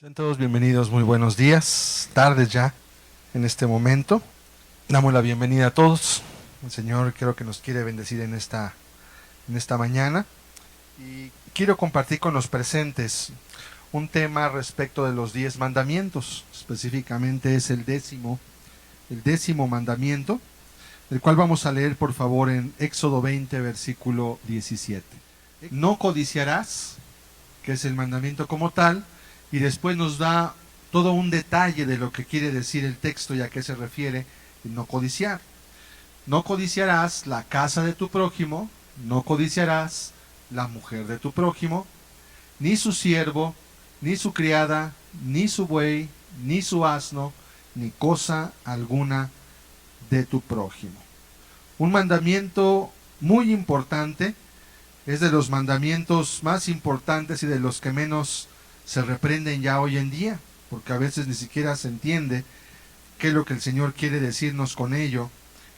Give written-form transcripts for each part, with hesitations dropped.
Sean todos bienvenidos, muy buenos días, tardes ya en este momento. Damos la bienvenida a todos. El Señor creo que nos quiere bendecir en esta mañana. Y quiero compartir con los presentes un tema respecto de los 10 mandamientos. Específicamente es el décimo mandamiento, el cual vamos a leer por favor en Éxodo 20, versículo 17. No codiciarás, que es el mandamiento como tal, y después nos da todo un detalle de lo que quiere decir el texto y a qué se refiere el no codiciar. No codiciarás la casa de tu prójimo, no codiciarás la mujer de tu prójimo, ni su siervo, ni su criada, ni su buey, ni su asno, ni cosa alguna de tu prójimo. Un mandamiento muy importante, es de los mandamientos más importantes y de los que menos se reprenden ya hoy en día, porque a veces ni siquiera se entiende qué es lo que el Señor quiere decirnos con ello,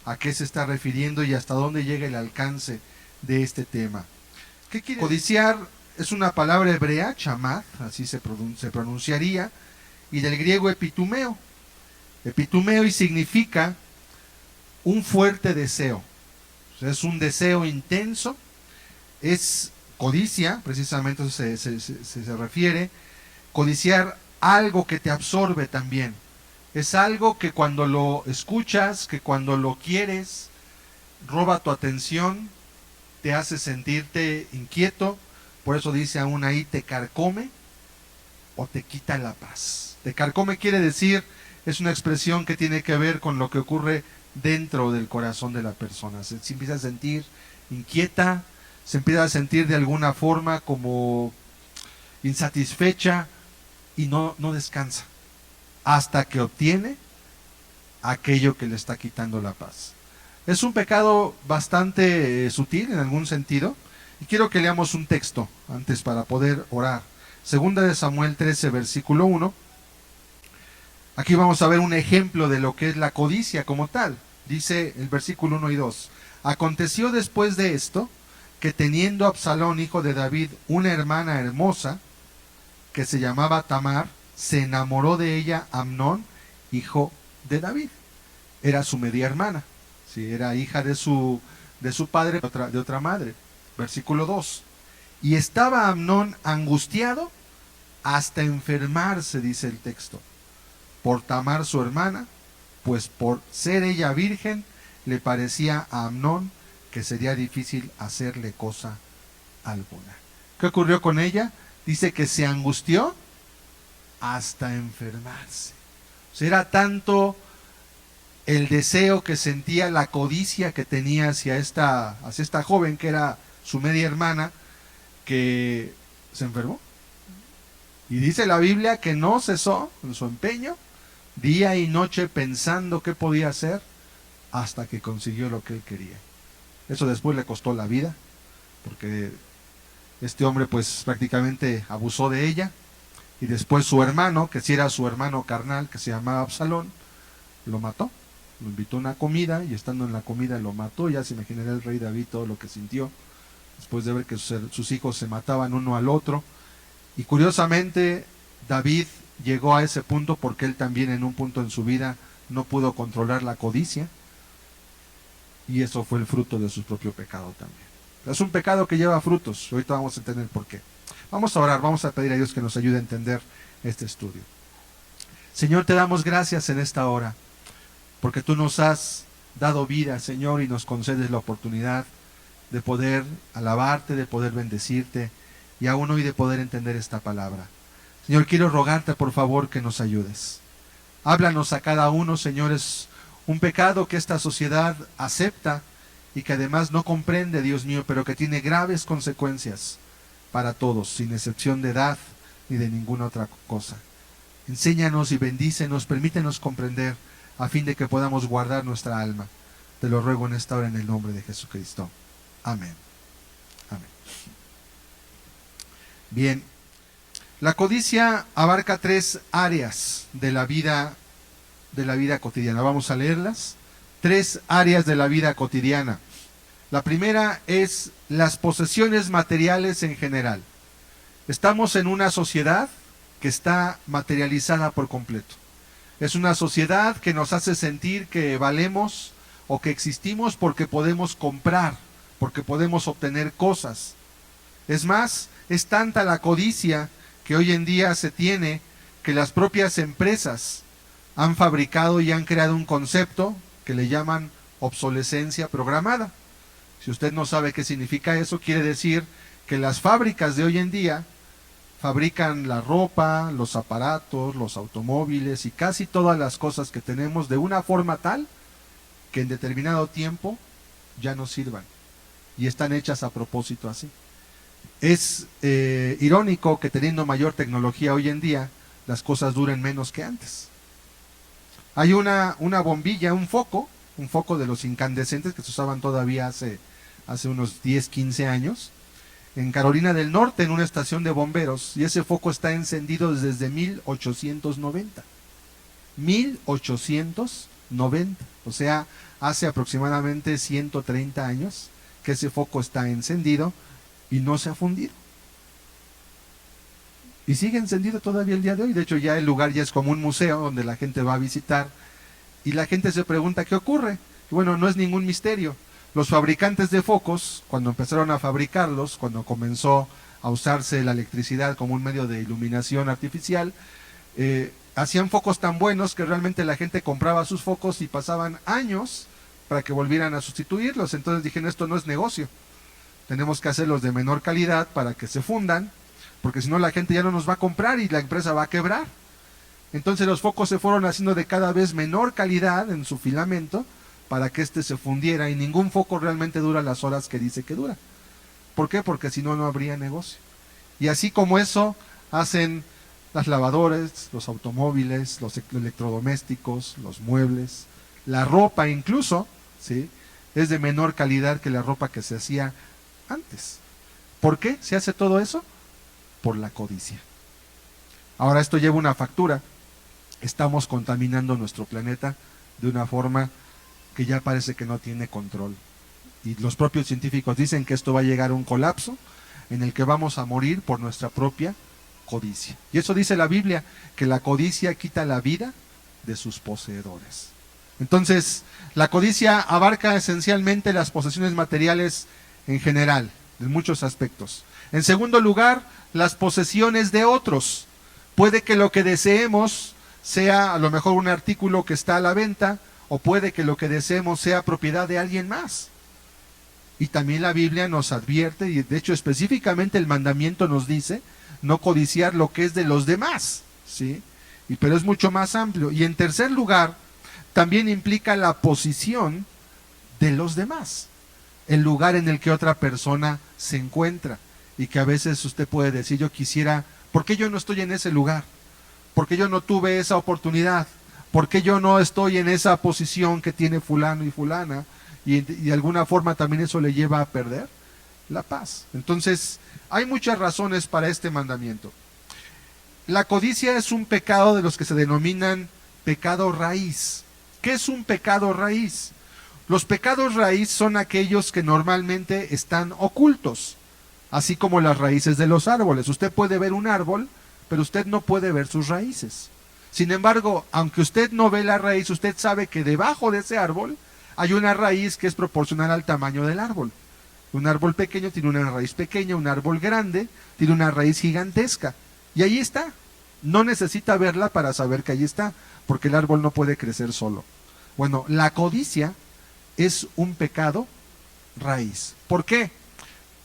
a qué se está refiriendo y hasta dónde llega el alcance de este tema. ¿Qué quiere? Codiciar es una palabra hebrea, chamad, así se pronunciaría, y del griego epitumeo. Epitumeo y significa un fuerte deseo. O sea, es un deseo intenso, es codicia, precisamente se refiere, codiciar algo que te absorbe también. Es algo que cuando lo escuchas, que cuando lo quieres, roba tu atención, te hace sentirte inquieto, por eso dice aún ahí, te carcome o te quita la paz. Te carcome quiere decir, es una expresión que tiene que ver con lo que ocurre dentro del corazón de la persona. Se empieza a sentir inquieta, se empieza a sentir de alguna forma como insatisfecha y no descansa hasta que obtiene aquello que le está quitando la paz. Es un pecado bastante sutil en algún sentido y quiero que leamos un texto antes para poder orar. Segunda de Samuel 13, versículo 1. Aquí vamos a ver un ejemplo de lo que es la codicia como tal. Dice el versículo 1 y 2. Aconteció después de esto que teniendo Absalón, hijo de David, una hermana hermosa que se llamaba Tamar, se enamoró de ella Amnón, hijo de David. Era su media hermana, ¿sí? Era hija de su padre, de otra madre. Versículo 2. Y estaba Amnón angustiado hasta enfermarse, dice el texto, por Tamar su hermana, pues por ser ella virgen, le parecía a Amnón que sería difícil hacerle cosa alguna. ¿Qué ocurrió con ella? Dice que se angustió hasta enfermarse. O sea, era tanto el deseo que sentía, la codicia que tenía hacia esta joven que era su media hermana, que se enfermó. Y dice la Biblia que no cesó en su empeño, día y noche pensando qué podía hacer, hasta que consiguió lo que él quería. Eso después le costó la vida, porque este hombre pues prácticamente abusó de ella, y después su hermano, que sí era su hermano carnal, que se llamaba Absalón, lo mató, lo invitó a una comida, y estando en la comida lo mató. Ya se imaginará el rey David todo lo que sintió, después de ver que sus hijos se mataban uno al otro. Y curiosamente David llegó a ese punto porque él también en un punto en su vida no pudo controlar la codicia, y eso fue el fruto de su propio pecado también. Es un pecado que lleva frutos. Ahorita vamos a entender por qué. Vamos a orar, vamos a pedir a Dios que nos ayude a entender este estudio. Señor, te damos gracias en esta hora, porque tú nos has dado vida, Señor, y nos concedes la oportunidad de poder alabarte, de poder bendecirte, y aún hoy de poder entender esta palabra. Señor, quiero rogarte por favor que nos ayudes. Háblanos a cada uno, Señor. Es un pecado que esta sociedad acepta y que además no comprende, Dios mío, pero que tiene graves consecuencias para todos, sin excepción de edad ni de ninguna otra cosa. Enséñanos y bendícenos, permítenos comprender, a fin de que podamos guardar nuestra alma. Te lo ruego en esta hora en el nombre de Jesucristo. Amén. Amén. Bien, la codicia abarca 3 áreas de la vida cotidiana. Vamos a leerlas. 3 áreas de la vida cotidiana. La primera es las posesiones materiales en general. Estamos en una sociedad que está materializada por completo. Es una sociedad que nos hace sentir que valemos o que existimos porque podemos comprar, porque podemos obtener cosas. Es más, es tanta la codicia que hoy en día se tiene que las propias empresas han fabricado y han creado un concepto que le llaman obsolescencia programada. Si usted no sabe qué significa eso, quiere decir que las fábricas de hoy en día fabrican la ropa, los aparatos, los automóviles y casi todas las cosas que tenemos de una forma tal que en determinado tiempo ya no sirvan y están hechas a propósito así. Es irónico que teniendo mayor tecnología hoy en día las cosas duren menos que antes. Hay una bombilla, un foco de los incandescentes que se usaban todavía hace unos 10, 15 años, en Carolina del Norte, en una estación de bomberos, y ese foco está encendido desde 1890. 1890, o sea, hace aproximadamente 130 años que ese foco está encendido y no se ha fundido. Y sigue encendido todavía el día de hoy. De hecho, ya el lugar ya es como un museo donde la gente va a visitar y la gente se pregunta qué ocurre. Y bueno, no es ningún misterio. Los fabricantes de focos, cuando empezaron a fabricarlos, cuando comenzó a usarse la electricidad como un medio de iluminación artificial, hacían focos tan buenos que realmente la gente compraba sus focos y pasaban años para que volvieran a sustituirlos. Entonces dijeron, esto no es negocio, tenemos que hacerlos de menor calidad para que se fundan, porque si no la gente ya no nos va a comprar y la empresa va a quebrar. Entonces los focos se fueron haciendo de cada vez menor calidad en su filamento para que éste se fundiera, y ningún foco realmente dura las horas que dice que dura. ¿Por qué? Porque si no, no habría negocio. Y así como eso, hacen las lavadoras, los automóviles, los electrodomésticos, los muebles, la ropa incluso, ¿sí?, es de menor calidad que la ropa que se hacía antes. ¿Por qué se hace todo eso? Por la codicia. Ahora esto lleva una factura. Estamos contaminando nuestro planeta de una forma que ya parece que no tiene control. Y los propios científicos dicen que esto va a llegar a un colapso en el que vamos a morir por nuestra propia codicia. Y eso dice la Biblia, que la codicia quita la vida de sus poseedores. Entonces, la codicia abarca esencialmente las posesiones materiales en general, en muchos aspectos. En segundo lugar, las posesiones de otros. Puede que lo que deseemos sea a lo mejor un artículo que está a la venta, o puede que lo que deseemos sea propiedad de alguien más. Y también la Biblia nos advierte, y de hecho específicamente el mandamiento nos dice, no codiciar lo que es de los demás, ¿sí? Pero es mucho más amplio. Y en tercer lugar, también implica la posición de los demás, el lugar en el que otra persona se encuentra, y que a veces usted puede decir, yo quisiera, ¿por qué yo no estoy en ese lugar? ¿Por qué yo no tuve esa oportunidad? ¿Por qué yo no estoy en esa posición que tiene fulano y fulana? Y de alguna forma también eso le lleva a perder la paz. Entonces, hay muchas razones para este mandamiento. La codicia es un pecado de los que se denominan pecado raíz. ¿Qué es un pecado raíz? Los pecados raíz son aquellos que normalmente están ocultos, así como las raíces de los árboles. Usted puede ver un árbol, pero usted no puede ver sus raíces. Sin embargo, aunque usted no ve la raíz, usted sabe que debajo de ese árbol hay una raíz que es proporcional al tamaño del árbol. Un árbol pequeño tiene una raíz pequeña, un árbol grande tiene una raíz gigantesca. Y ahí está. No necesita verla para saber que ahí está, porque el árbol no puede crecer solo. Bueno, la codicia es un pecado raíz. ¿Por qué?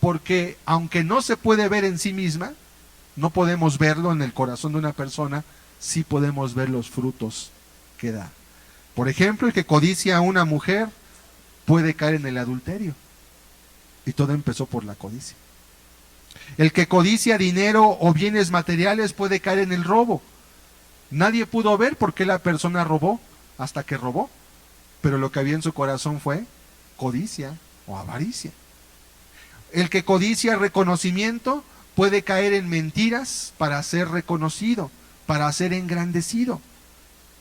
Porque aunque no se puede ver en sí misma, no podemos verlo en el corazón de una persona, sí podemos ver los frutos que da. Por ejemplo, el que codicia a una mujer puede caer en el adulterio. Y todo empezó por la codicia. El que codicia dinero o bienes materiales puede caer en el robo. Nadie pudo ver por qué la persona robó hasta que robó. Pero lo que había en su corazón fue codicia o avaricia. El que codicia reconocimiento puede caer en mentiras para ser reconocido, para ser engrandecido.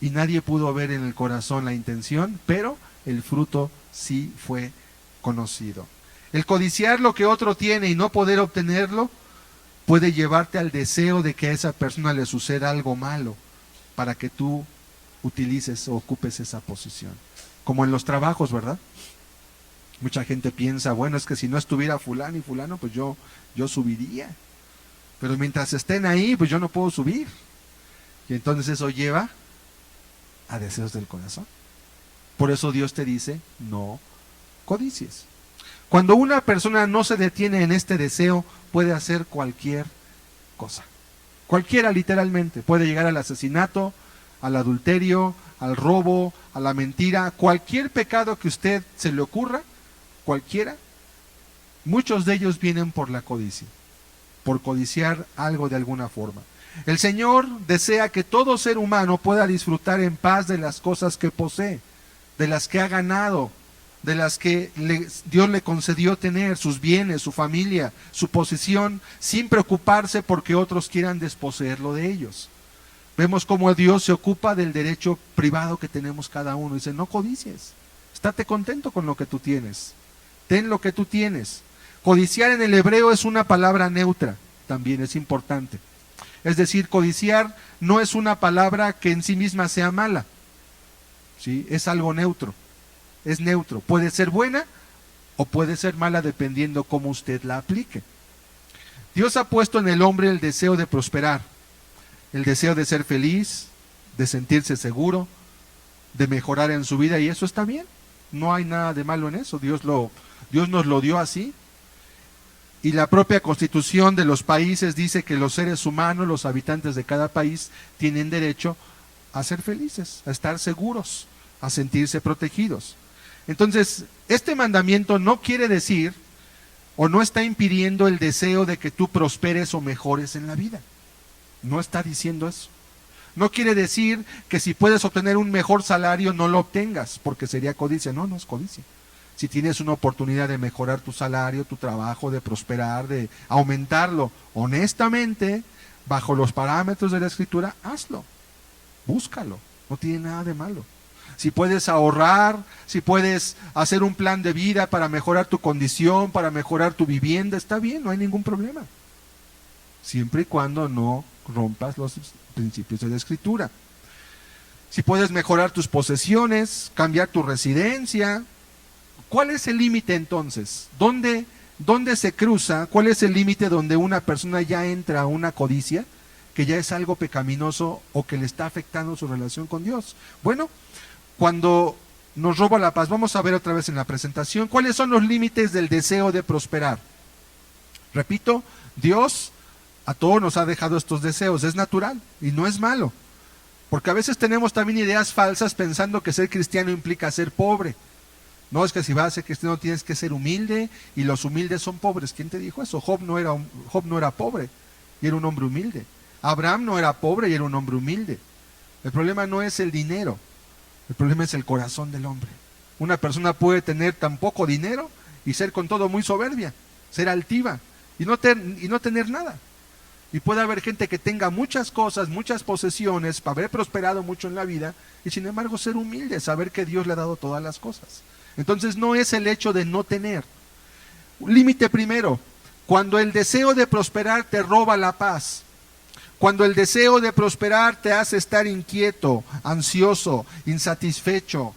Y nadie pudo ver en el corazón la intención, pero el fruto sí fue conocido. El codiciar lo que otro tiene y no poder obtenerlo puede llevarte al deseo de que a esa persona le suceda algo malo para que tú utilices o ocupes esa posición. Como en los trabajos, ¿verdad? Mucha gente piensa, bueno, es que si no estuviera fulano y fulano, pues yo subiría. Pero mientras estén ahí, pues yo no puedo subir. Y entonces eso lleva a deseos del corazón. Por eso Dios te dice, no codicies. Cuando una persona no se detiene en este deseo, puede hacer cualquier cosa. Cualquiera, literalmente. Puede llegar al asesinato, al adulterio, al robo, a la mentira, cualquier pecado que a usted se le ocurra, cualquiera. Muchos de ellos vienen por la codicia, por codiciar algo de alguna forma. El Señor desea que todo ser humano pueda disfrutar en paz de las cosas que posee, de las que ha ganado, de las que Dios le concedió tener, sus bienes, su familia, su posición, sin preocuparse porque otros quieran desposeerlo de ellos. Vemos cómo Dios se ocupa del derecho privado que tenemos cada uno. Dice, no codicies, estate contento con lo que tú tienes, ten lo que tú tienes. Codiciar en el hebreo es una palabra neutra, también es importante. Es decir, codiciar no es una palabra que en sí misma sea mala, ¿sí? Es algo neutro, es neutro. Puede ser buena o puede ser mala dependiendo cómo usted la aplique. Dios ha puesto en el hombre el deseo de prosperar, el deseo de ser feliz, de sentirse seguro, de mejorar en su vida, y eso está bien. No hay nada de malo en eso. Dios nos lo dio así. Y la propia Constitución de los países dice que los seres humanos, los habitantes de cada país, tienen derecho a ser felices, a estar seguros, a sentirse protegidos. Entonces, este mandamiento no quiere decir o no está impidiendo el deseo de que tú prosperes o mejores en la vida. No está diciendo eso. No quiere decir que si puedes obtener un mejor salario no lo obtengas, porque sería codicia. No, no es codicia. Si tienes una oportunidad de mejorar tu salario, tu trabajo, de prosperar, de aumentarlo honestamente, bajo los parámetros de la Escritura, hazlo. Búscalo. No tiene nada de malo. Si puedes ahorrar, si puedes hacer un plan de vida para mejorar tu condición, para mejorar tu vivienda, está bien, no hay ningún problema. Siempre y cuando no rompas los principios de la Escritura. Si puedes mejorar tus posesiones, cambiar tu residencia. ¿Cuál es el límite entonces? ¿Dónde se cruza? ¿Cuál es el límite donde una persona ya entra a una codicia, que ya es algo pecaminoso o que le está afectando su relación con Dios? Bueno, cuando nos roba la paz, vamos a ver otra vez en la presentación, ¿cuáles son los límites del deseo de prosperar? Repito, Dios a todos nos ha dejado estos deseos, es natural y no es malo, porque a veces tenemos también ideas falsas pensando que ser cristiano implica ser pobre. No, es que si vas a ser cristiano tienes que ser humilde y los humildes son pobres. ¿Quién te dijo eso? Job no era pobre y era un hombre humilde. Abraham no era pobre y era un hombre humilde. El problema no es el dinero, el problema es el corazón del hombre. Una persona puede tener tan poco dinero y ser con todo muy soberbia, ser altiva y no tener nada. Y puede haber gente que tenga muchas cosas, muchas posesiones, para haber prosperado mucho en la vida y sin embargo ser humilde, saber que Dios le ha dado todas las cosas. Entonces no es el hecho de no tener. Límite primero, cuando el deseo de prosperar te roba la paz, cuando el deseo de prosperar te hace estar inquieto, ansioso, insatisfecho,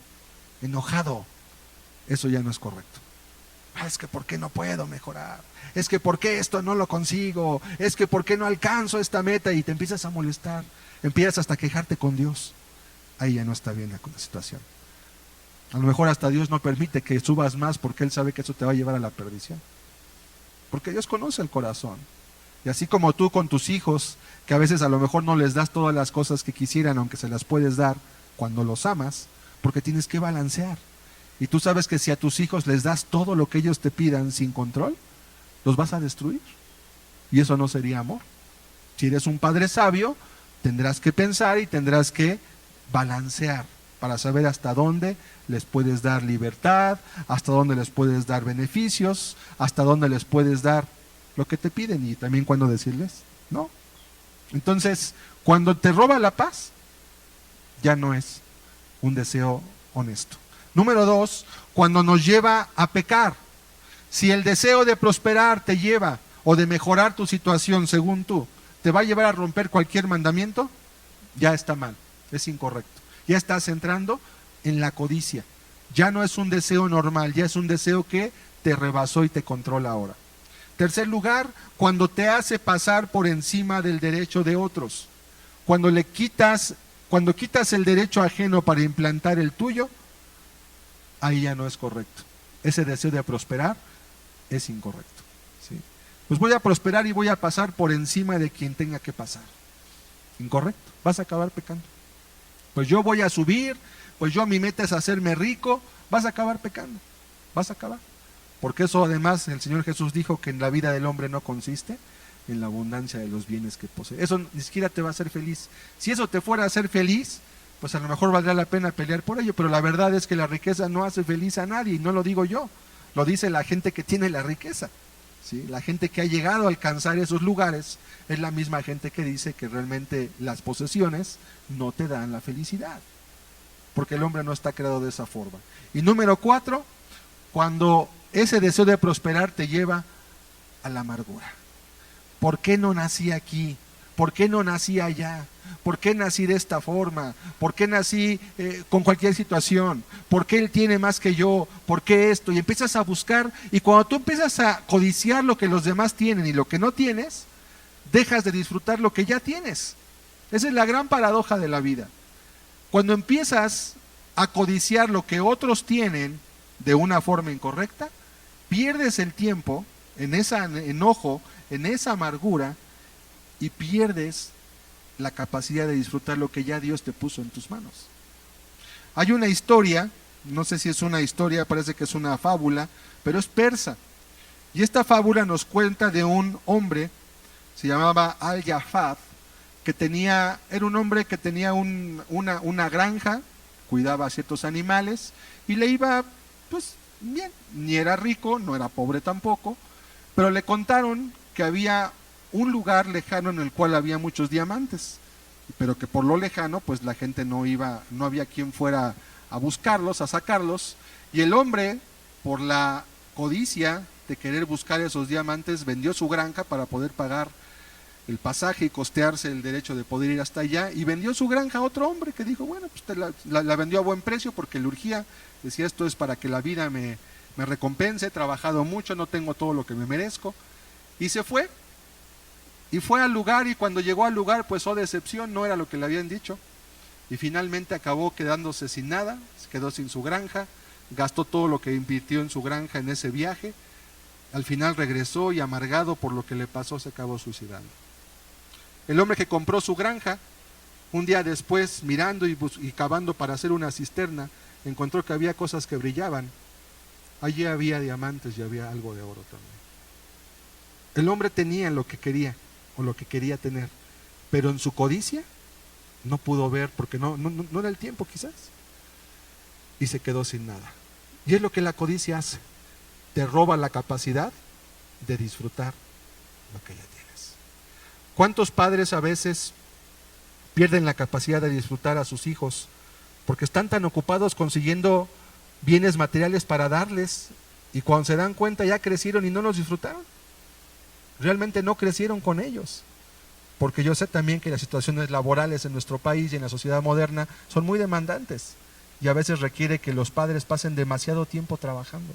enojado, eso ya no es correcto. Es que ¿por qué no puedo mejorar? Es que ¿por qué esto no lo consigo? Es que ¿por qué no alcanzo esta meta? Y te empiezas a molestar, empiezas hasta a quejarte con Dios. Ahí ya no está bien la situación. A lo mejor hasta Dios no permite que subas más porque Él sabe que eso te va a llevar a la perdición. Porque Dios conoce el corazón. Y así como tú con tus hijos, que a veces a lo mejor no les das todas las cosas que quisieran, aunque se las puedes dar cuando los amas, porque tienes que balancear. Y tú sabes que si a tus hijos les das todo lo que ellos te pidan sin control, los vas a destruir. Y eso no sería amor. Si eres un padre sabio, tendrás que pensar y tendrás que balancear para saber hasta dónde les puedes dar libertad, hasta dónde les puedes dar beneficios, hasta dónde les puedes dar lo que te piden y también cuándo decirles no. Entonces, cuando te roba la paz, ya no es un deseo honesto. Número 2, cuando nos lleva a pecar. Si el deseo de prosperar te lleva o de mejorar tu situación según tú, te va a llevar a romper cualquier mandamiento, ya está mal, es incorrecto. Ya estás entrando en la codicia. Ya no es un deseo normal, ya es un deseo que te rebasó y te controla ahora. Tercer lugar, cuando te hace pasar por encima del derecho de otros. Cuando quitas el derecho ajeno para implantar el tuyo, ahí ya no es correcto. Ese deseo de prosperar es incorrecto. ¿Sí? Pues voy a prosperar y voy a pasar por encima de quien tenga que pasar. Incorrecto, vas a acabar pecando. Pues yo voy a subir, pues mi meta es hacerme rico, vas a acabar pecando, vas a acabar. Porque eso además el Señor Jesús dijo que en la vida del hombre no consiste en la abundancia de los bienes que posee. Eso ni siquiera te va a hacer feliz. Si eso te fuera a hacer feliz, pues a lo mejor valdría la pena pelear por ello, pero la verdad es que la riqueza no hace feliz a nadie, y no lo digo yo, lo dice la gente que tiene la riqueza. ¿Sí? La gente que ha llegado a alcanzar esos lugares es la misma gente que dice que realmente las posesiones no te dan la felicidad, porque el hombre no está creado de esa forma. Y número 4, cuando ese deseo de prosperar te lleva a la amargura. ¿Por qué no nací aquí? ¿Por qué no nací allá? ¿Por qué nací de esta forma? ¿Por qué nací con cualquier situación? ¿Por qué él tiene más que yo? ¿Por qué esto? Y empiezas a buscar, y cuando tú empiezas a codiciar lo que los demás tienen y lo que no tienes, dejas de disfrutar lo que ya tienes. Esa es la gran paradoja de la vida. Cuando empiezas a codiciar lo que otros tienen de una forma incorrecta, pierdes el tiempo en ese enojo, en esa amargura, y pierdes la capacidad de disfrutar lo que ya Dios te puso en tus manos. Hay una historia, no sé si es una historia, parece que es una fábula, pero es persa. Y esta fábula nos cuenta de un hombre, se llamaba Al-Jafad, era un hombre que tenía una granja, cuidaba a ciertos animales, y le iba, pues, bien. Ni era rico, no era pobre tampoco, pero le contaron que había un lugar lejano en el cual había muchos diamantes, pero que por lo lejano pues la gente no había quien fuera a buscarlos, a sacarlos, y el hombre, por la codicia de querer buscar esos diamantes, vendió su granja para poder pagar el pasaje y costearse el derecho de poder ir hasta allá, y vendió su granja a otro hombre que dijo, bueno, pues la vendió a buen precio porque le urgía, decía, esto es para que la vida me recompense, he trabajado mucho, no tengo todo lo que me merezco, y se fue. Y fue al lugar, y cuando llegó al lugar, pues oh decepción, no era lo que le habían dicho. Y finalmente acabó quedándose sin nada, se quedó sin su granja, gastó todo lo que invirtió en su granja en ese viaje. Al final regresó y amargado por lo que le pasó se acabó suicidando. El hombre que compró su granja, un día después, mirando y cavando para hacer una cisterna, encontró que había cosas que brillaban. Allí había diamantes y había algo de oro también. El hombre tenía lo que quería, o lo que quería tener, pero en su codicia no pudo ver, porque no era el tiempo quizás, y se quedó sin nada. Y es lo que la codicia hace, te roba la capacidad de disfrutar lo que ya tienes. ¿Cuántos padres a veces pierden la capacidad de disfrutar a sus hijos porque están tan ocupados consiguiendo bienes materiales para darles, y cuando se dan cuenta ya crecieron y no los disfrutaron? Realmente no crecieron con ellos, porque yo sé también que las situaciones laborales en nuestro país y en la sociedad moderna son muy demandantes, y a veces requiere que los padres pasen demasiado tiempo trabajando,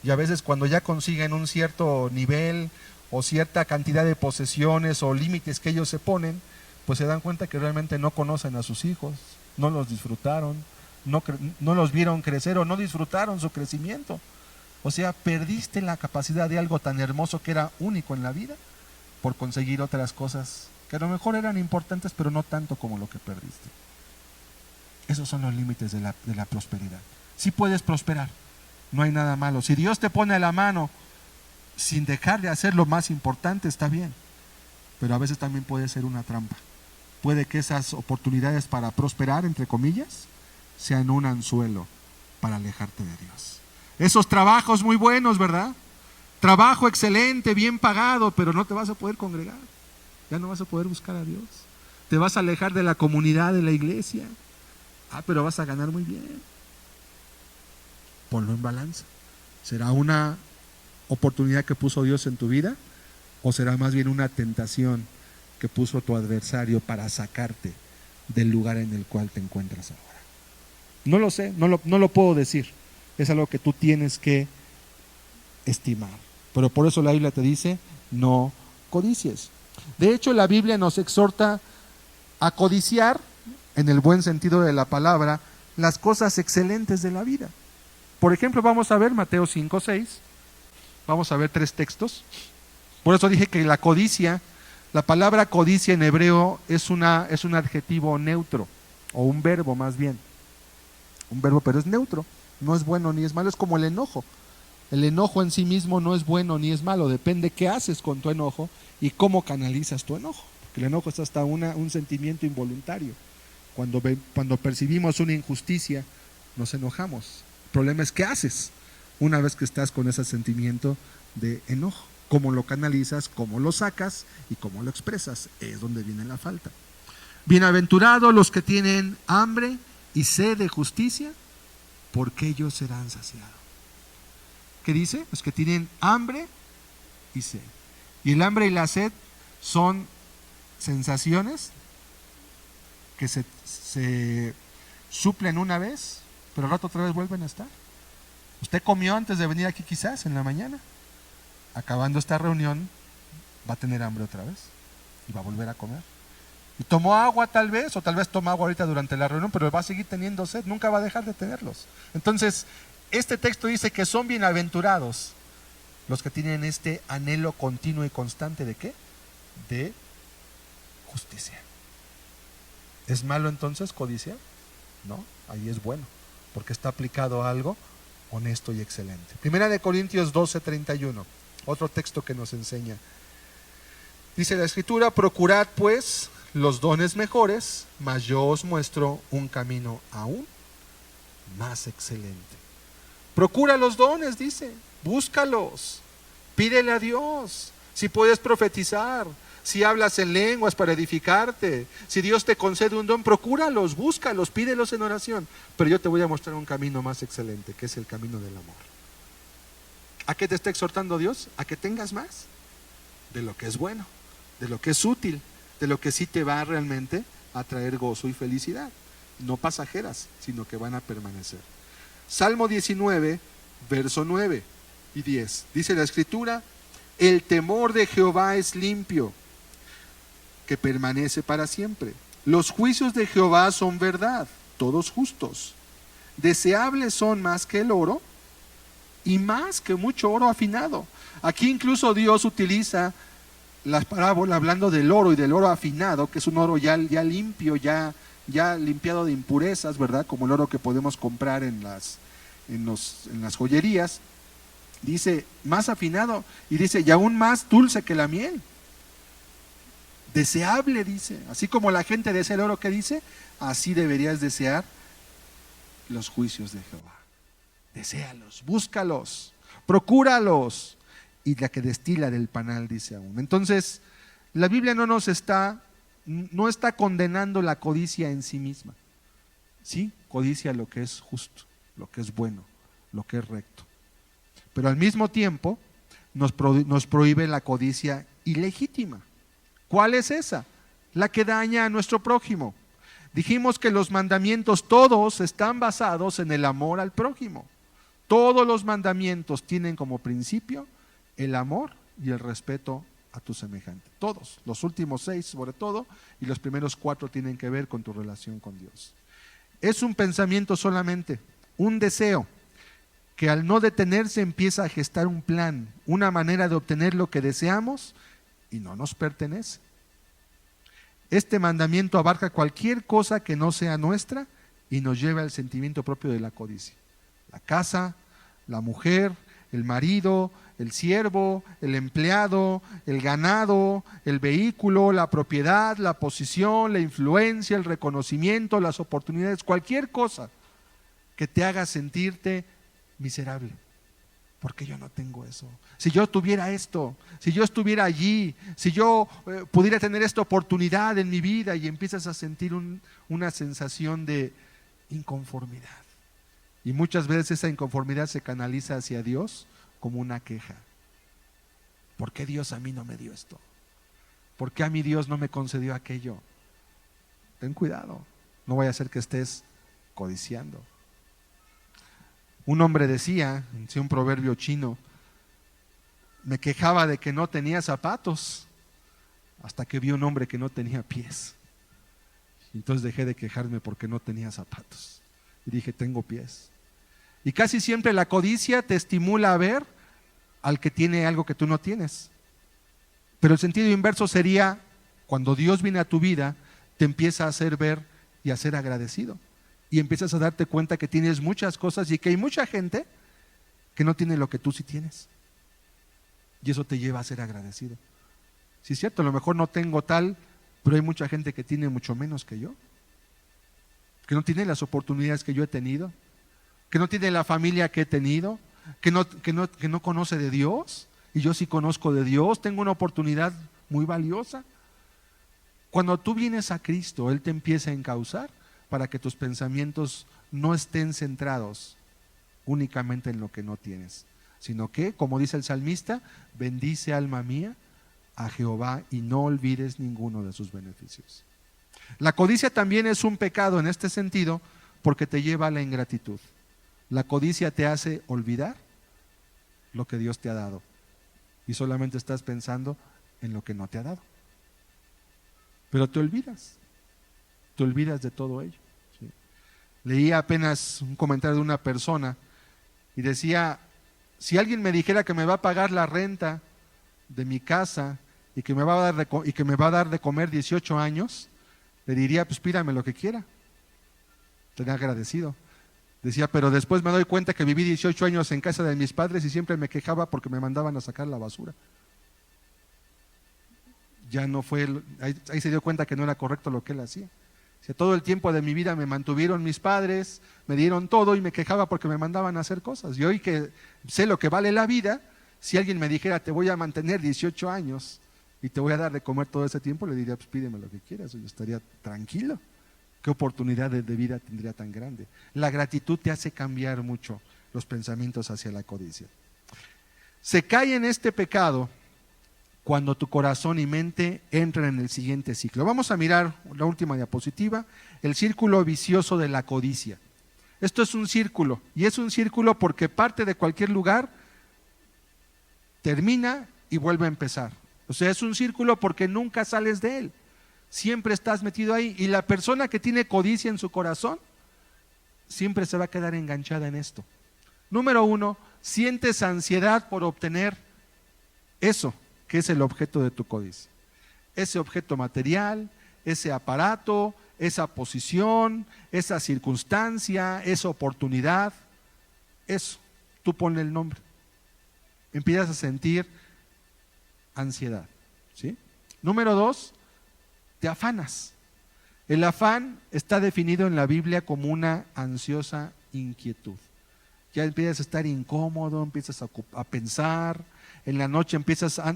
y a veces cuando ya consiguen un cierto nivel o cierta cantidad de posesiones o límites que ellos se ponen, pues se dan cuenta que realmente no conocen a sus hijos, no los disfrutaron, no los vieron crecer o no disfrutaron su crecimiento. O sea, perdiste la capacidad de algo tan hermoso que era único en la vida por conseguir otras cosas que a lo mejor eran importantes, pero no tanto como lo que perdiste. Esos son los límites de la prosperidad. Sí puedes prosperar, no hay nada malo. Si Dios te pone la mano sin dejar de hacer lo más importante, está bien, pero a veces también puede ser una trampa. Puede que esas oportunidades para prosperar, entre comillas, sean un anzuelo para alejarte de Dios. Esos trabajos muy buenos, ¿verdad? Trabajo excelente, bien pagado, pero no te vas a poder congregar. Ya no vas a poder buscar a Dios. Te vas a alejar de la comunidad, de la iglesia. Pero vas a ganar muy bien. Ponlo en balanza. Será una oportunidad que puso Dios en tu vida, o será más bien una tentación que puso tu adversario para sacarte del lugar en el cual te encuentras ahora. No lo sé, no lo puedo decir. Es algo que tú tienes que estimar. Pero por eso la Biblia te dice, no codicies. De hecho, la Biblia nos exhorta a codiciar, en el buen sentido de la palabra, las cosas excelentes de la vida. Por ejemplo, vamos a ver Mateo 5:6. Vamos a ver 3 textos. Por eso dije que la codicia, la palabra codicia en hebreo es un adjetivo neutro, o un verbo más bien. Un verbo, pero es neutro. No es bueno ni es malo, es como el enojo. El enojo en sí mismo no es bueno ni es malo, depende qué haces con tu enojo y cómo canalizas tu enojo. Porque el enojo es hasta un sentimiento involuntario. Cuando percibimos una injusticia, nos enojamos. El problema es qué haces una vez que estás con ese sentimiento de enojo. Cómo lo canalizas, cómo lo sacas y cómo lo expresas. Es donde viene la falta. Bienaventurados los que tienen hambre y sed de justicia, porque ellos serán saciados. ¿Qué dice? Los que tienen hambre y sed. Y el hambre y la sed son sensaciones que se suplen una vez, pero al rato otra vez vuelven a estar. Usted comió antes de venir aquí quizás en la mañana. Acabando esta reunión va a tener hambre otra vez y va a volver a comer. Y tomó agua tal vez, o tal vez toma agua ahorita durante la reunión, pero va a seguir teniendo sed, nunca va a dejar de tenerlos. Entonces, este texto dice que son bienaventurados los que tienen este anhelo continuo y constante ¿de qué? De justicia. ¿Es malo entonces codiciar? No, ahí es bueno, porque está aplicado a algo honesto y excelente. Primera de Corintios 12:31, otro texto que nos enseña. Dice la Escritura, procurad pues los dones mejores, mas yo os muestro un camino aún más excelente. Procura los dones, dice, búscalos, pídele a Dios. Si puedes profetizar, si hablas en lenguas para edificarte, si Dios te concede un don, procúralos, búscalos, pídelos en oración. Pero yo te voy a mostrar un camino más excelente, que es el camino del amor. ¿A qué te está exhortando Dios? A que tengas más de lo que es bueno, de lo que es útil, de lo que sí te va realmente a traer gozo y felicidad. No pasajeras, sino que van a permanecer. Salmo 19, verso 9 y 10. Dice la Escritura, el temor de Jehová es limpio, que permanece para siempre. Los juicios de Jehová son verdad, todos justos. Deseables son más que el oro y más que mucho oro afinado. Aquí incluso Dios utiliza la parábola hablando del oro y del oro afinado, que es un oro ya limpio, ya limpiado de impurezas, ¿verdad? Como el oro que podemos comprar en las joyerías. Dice, más afinado, y dice, y aún más dulce que la miel. Deseable, dice. Así como la gente desea el oro, que dice, así deberías desear los juicios de Jehová. Deséalos, búscalos, procúralos. Y la que destila del panal, dice aún. Entonces, la Biblia no está condenando la codicia en sí misma. Sí, codicia lo que es justo, lo que es bueno, lo que es recto. Pero al mismo tiempo nos prohíbe la codicia ilegítima. ¿Cuál es esa? La que daña a nuestro prójimo. Dijimos que los mandamientos todos están basados en el amor al prójimo. Todos los mandamientos tienen como principio el amor y el respeto a tu semejante. Todos, los últimos 6 sobre todo, y los primeros 4 tienen que ver con tu relación con Dios. Es un pensamiento solamente, un deseo, que al no detenerse empieza a gestar un plan, una manera de obtener lo que deseamos y no nos pertenece. Este mandamiento abarca cualquier cosa que no sea nuestra y nos lleva al sentimiento propio de la codicia. La casa, la mujer, el marido, el siervo, el empleado, el ganado, el vehículo, la propiedad, la posición, la influencia, el reconocimiento, las oportunidades, cualquier cosa que te haga sentirte miserable. Porque yo no tengo eso. Si yo tuviera esto, si yo estuviera allí, si yo pudiera tener esta oportunidad en mi vida, y empiezas a sentir una sensación de inconformidad. Y muchas veces esa inconformidad se canaliza hacia Dios como una queja. ¿Por qué Dios a mí no me dio esto? ¿Por qué a mí Dios no me concedió aquello? Ten cuidado, no vaya a ser que estés codiciando. Un hombre decía un proverbio chino: me quejaba de que no tenía zapatos, hasta que vi un hombre que no tenía pies. Entonces dejé de quejarme porque no tenía zapatos. Y dije, tengo pies. Y casi siempre la codicia te estimula a ver al que tiene algo que tú no tienes. Pero el sentido inverso sería, cuando Dios viene a tu vida, te empieza a hacer ver y a ser agradecido. Y empiezas a darte cuenta que tienes muchas cosas y que hay mucha gente que no tiene lo que tú sí tienes. Y eso te lleva a ser agradecido. Sí, es cierto, a lo mejor no tengo tal, pero hay mucha gente que tiene mucho menos que yo, que no tiene las oportunidades que yo he tenido, que no tiene la familia que he tenido, que no conoce de Dios, y yo sí conozco de Dios, tengo una oportunidad muy valiosa. Cuando tú vienes a Cristo, Él te empieza a encauzar para que tus pensamientos no estén centrados únicamente en lo que no tienes, sino que, como dice el salmista, bendice alma mía a Jehová y no olvides ninguno de sus beneficios. La codicia también es un pecado en este sentido porque te lleva a la ingratitud. La codicia te hace olvidar lo que Dios te ha dado y solamente estás pensando en lo que no te ha dado. Pero te olvidas de todo ello. ¿Sí? Leí apenas un comentario de una persona y decía, si alguien me dijera que me va a pagar la renta de mi casa y que me va a dar de comer 18 años, le diría, pues pídame lo que quiera. Estaría agradecido. Decía, pero después me doy cuenta que viví 18 años en casa de mis padres y siempre me quejaba porque me mandaban a sacar la basura. Ya no fue, ahí se dio cuenta que no era correcto lo que él hacía. O sea, todo el tiempo de mi vida me mantuvieron mis padres, me dieron todo y me quejaba porque me mandaban a hacer cosas. Y hoy que sé lo que vale la vida, si alguien me dijera, te voy a mantener 18 años y te voy a dar de comer todo ese tiempo, le diría, pues pídeme lo que quieras, yo estaría tranquilo. ¿Qué oportunidad de vida tendría tan grande? La gratitud te hace cambiar mucho los pensamientos hacia la codicia. Se cae en este pecado cuando tu corazón y mente entran en el siguiente ciclo. Vamos a mirar la última diapositiva, el círculo vicioso de la codicia. Esto es un círculo, y es un círculo porque parte de cualquier lugar, termina y vuelve a empezar. O sea, es un círculo porque nunca sales de él. Siempre estás metido ahí, y la persona que tiene codicia en su corazón siempre se va a quedar enganchada en esto. Número 1, sientes ansiedad por obtener eso que es el objeto de tu codicia. Ese objeto material, ese aparato, esa posición, esa circunstancia, esa oportunidad, eso, tú ponle el nombre. Empiezas a sentir ansiedad, ¿sí? Número 2, te afanas. El afán está definido en la Biblia como una ansiosa inquietud. Ya empiezas a estar incómodo, empiezas a pensar, en la noche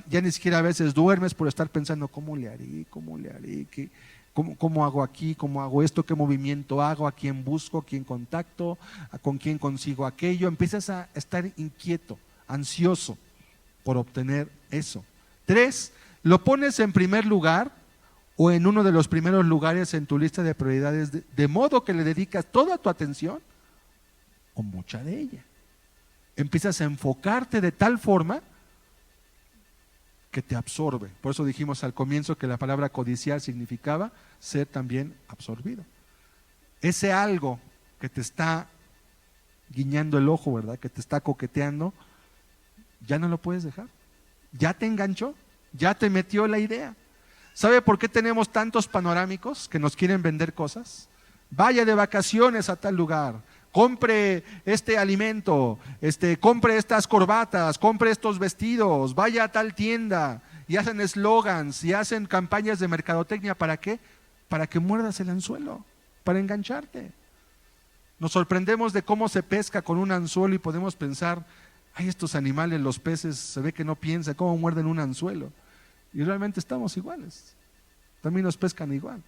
ya ni siquiera a veces duermes por estar pensando, ¿cómo le haré? ¿Cómo hago aquí? ¿Cómo hago esto? ¿Qué movimiento hago? ¿A quién busco? ¿A quién contacto? ¿Con quién consigo aquello? Empiezas a estar inquieto, ansioso por obtener eso. 3, lo pones en primer lugar o en uno de los primeros lugares en tu lista de prioridades, de modo que le dedicas toda tu atención o mucha de ella. Empiezas a enfocarte de tal forma que te absorbe. Por eso dijimos al comienzo que la palabra codiciar significaba ser también absorbido. Ese algo que te está guiñando el ojo, ¿verdad? Que te está coqueteando, ya no lo puedes dejar. Ya te enganchó, ya te metió la idea. ¿Sabe por qué tenemos tantos panorámicos que nos quieren vender cosas? Vaya de vacaciones a tal lugar, compre este alimento, compre estas corbatas, compre estos vestidos, vaya a tal tienda, y hacen eslogans y hacen campañas de mercadotecnia. ¿Para qué? Para que muerdas el anzuelo, para engancharte. Nos sorprendemos de cómo se pesca con un anzuelo y podemos pensar, ay, estos animales, los peces, se ve que no piensan, cómo muerden un anzuelo. Y realmente estamos iguales, también nos pescan igual.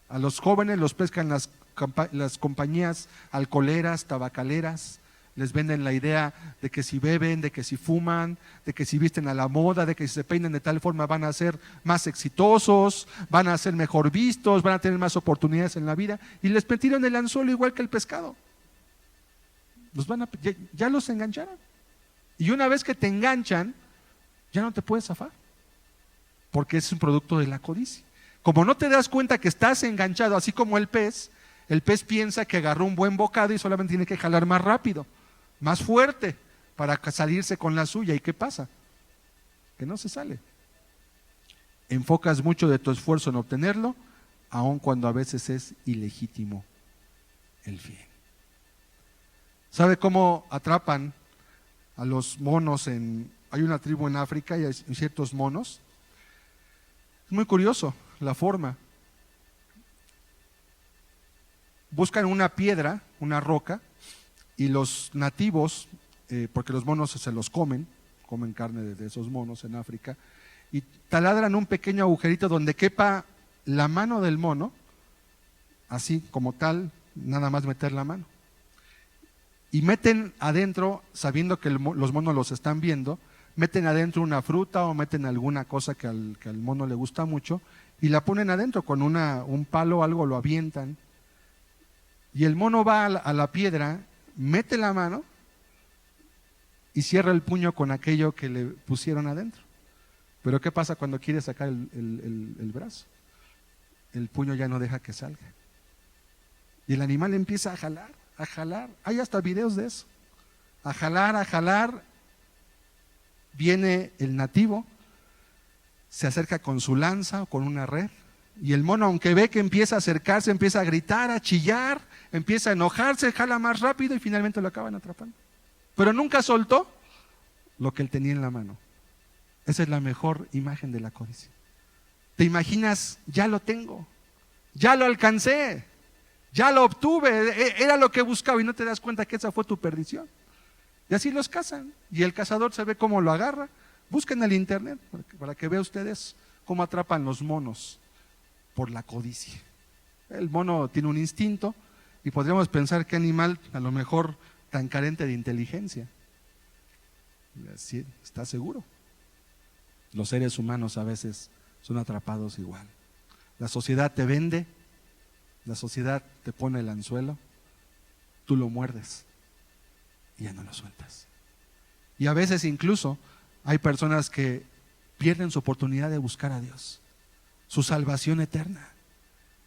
A los jóvenes los pescan las compañías alcoholeras, tabacaleras, les venden la idea de que si beben, de que si fuman, de que si visten a la moda, de que si se peinan de tal forma van a ser más exitosos, van a ser mejor vistos, van a tener más oportunidades en la vida, y les metieron el anzuelo igual que el pescado. Ya los engancharon. Y una vez que te enganchan, ya no te puedes zafar, porque es un producto de la codicia. Como no te das cuenta que estás enganchado, así como el pez piensa que agarró un buen bocado y solamente tiene que jalar más rápido, más fuerte, para salirse con la suya. ¿Y qué pasa? Que no se sale. Enfocas mucho de tu esfuerzo en obtenerlo, aun cuando a veces es ilegítimo el fin. ¿Sabe cómo atrapan a los monos? Hay una tribu en África y hay ciertos monos. Es muy curioso la forma. Buscan una piedra, una roca, y los nativos, porque los monos se los comen carne de esos monos en África, y taladran un pequeño agujerito donde quepa la mano del mono, así como tal, nada más meter la mano. Y meten adentro, sabiendo que los monos los están viendo, meten adentro una fruta o meten alguna cosa que al mono le gusta mucho, y la ponen adentro con un palo o algo, lo avientan. Y el mono va a la piedra, mete la mano y cierra el puño con aquello que le pusieron adentro. Pero ¿qué pasa cuando quiere sacar el brazo? El puño ya no deja que salga. Y el animal empieza a jalar, a jalar. Hay hasta videos de eso. A jalar. Viene el nativo, se acerca con su lanza o con una red. Y el mono, aunque ve que empieza a acercarse, empieza a gritar, a chillar, empieza a enojarse, jala más rápido y finalmente lo acaban atrapando. Pero nunca soltó lo que él tenía en la mano. Esa es la mejor imagen de la codicia. Te imaginas, ya lo tengo, ya lo alcancé, ya lo obtuve, era lo que buscaba, y no te das cuenta que esa fue tu perdición. Y así los cazan, y el cazador se ve cómo lo agarra. Busquen en el internet para que vean ustedes cómo atrapan los monos por la codicia. El mono tiene un instinto, y podríamos pensar qué animal a lo mejor tan carente de inteligencia. ¿Sí? ¿Está seguro? Los seres humanos a veces son atrapados igual. La sociedad te vende, la sociedad te pone el anzuelo, tú lo muerdes y ya no lo sueltas. Y a veces incluso hay personas que pierden su oportunidad de buscar a Dios, su salvación eterna.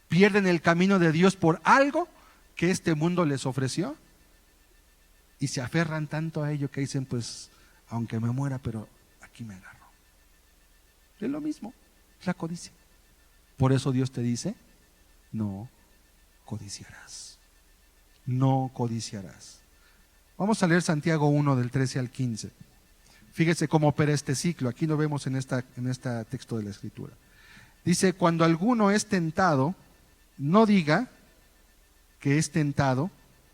Pierden el camino de Dios por algo que este mundo les ofreció y se aferran tanto a ello que dicen, pues, aunque me muera, pero aquí me agarro. Es lo mismo, es la codicia. Por eso Dios te dice, no codiciarás. No codiciarás. Vamos a leer Santiago 1 del 13 al 15. Fíjese cómo opera este ciclo. Aquí lo vemos en este texto de la Escritura. Dice, cuando alguno es tentado, no diga que es tentado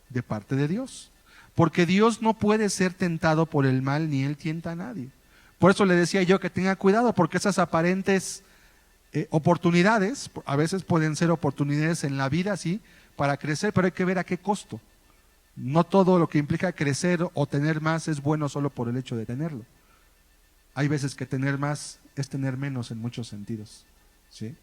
de parte de Dios, porque Dios no puede ser tentado por el mal, ni Él tienta a nadie. Por eso le decía yo que tenga cuidado, porque esas aparentes oportunidades, a veces pueden ser oportunidades en la vida, sí, para crecer, pero hay que ver a qué costo. No todo lo que implica crecer o tener más es bueno solo por el hecho de tenerlo. Hay veces que tener más es tener menos en muchos sentidos, ¿sí?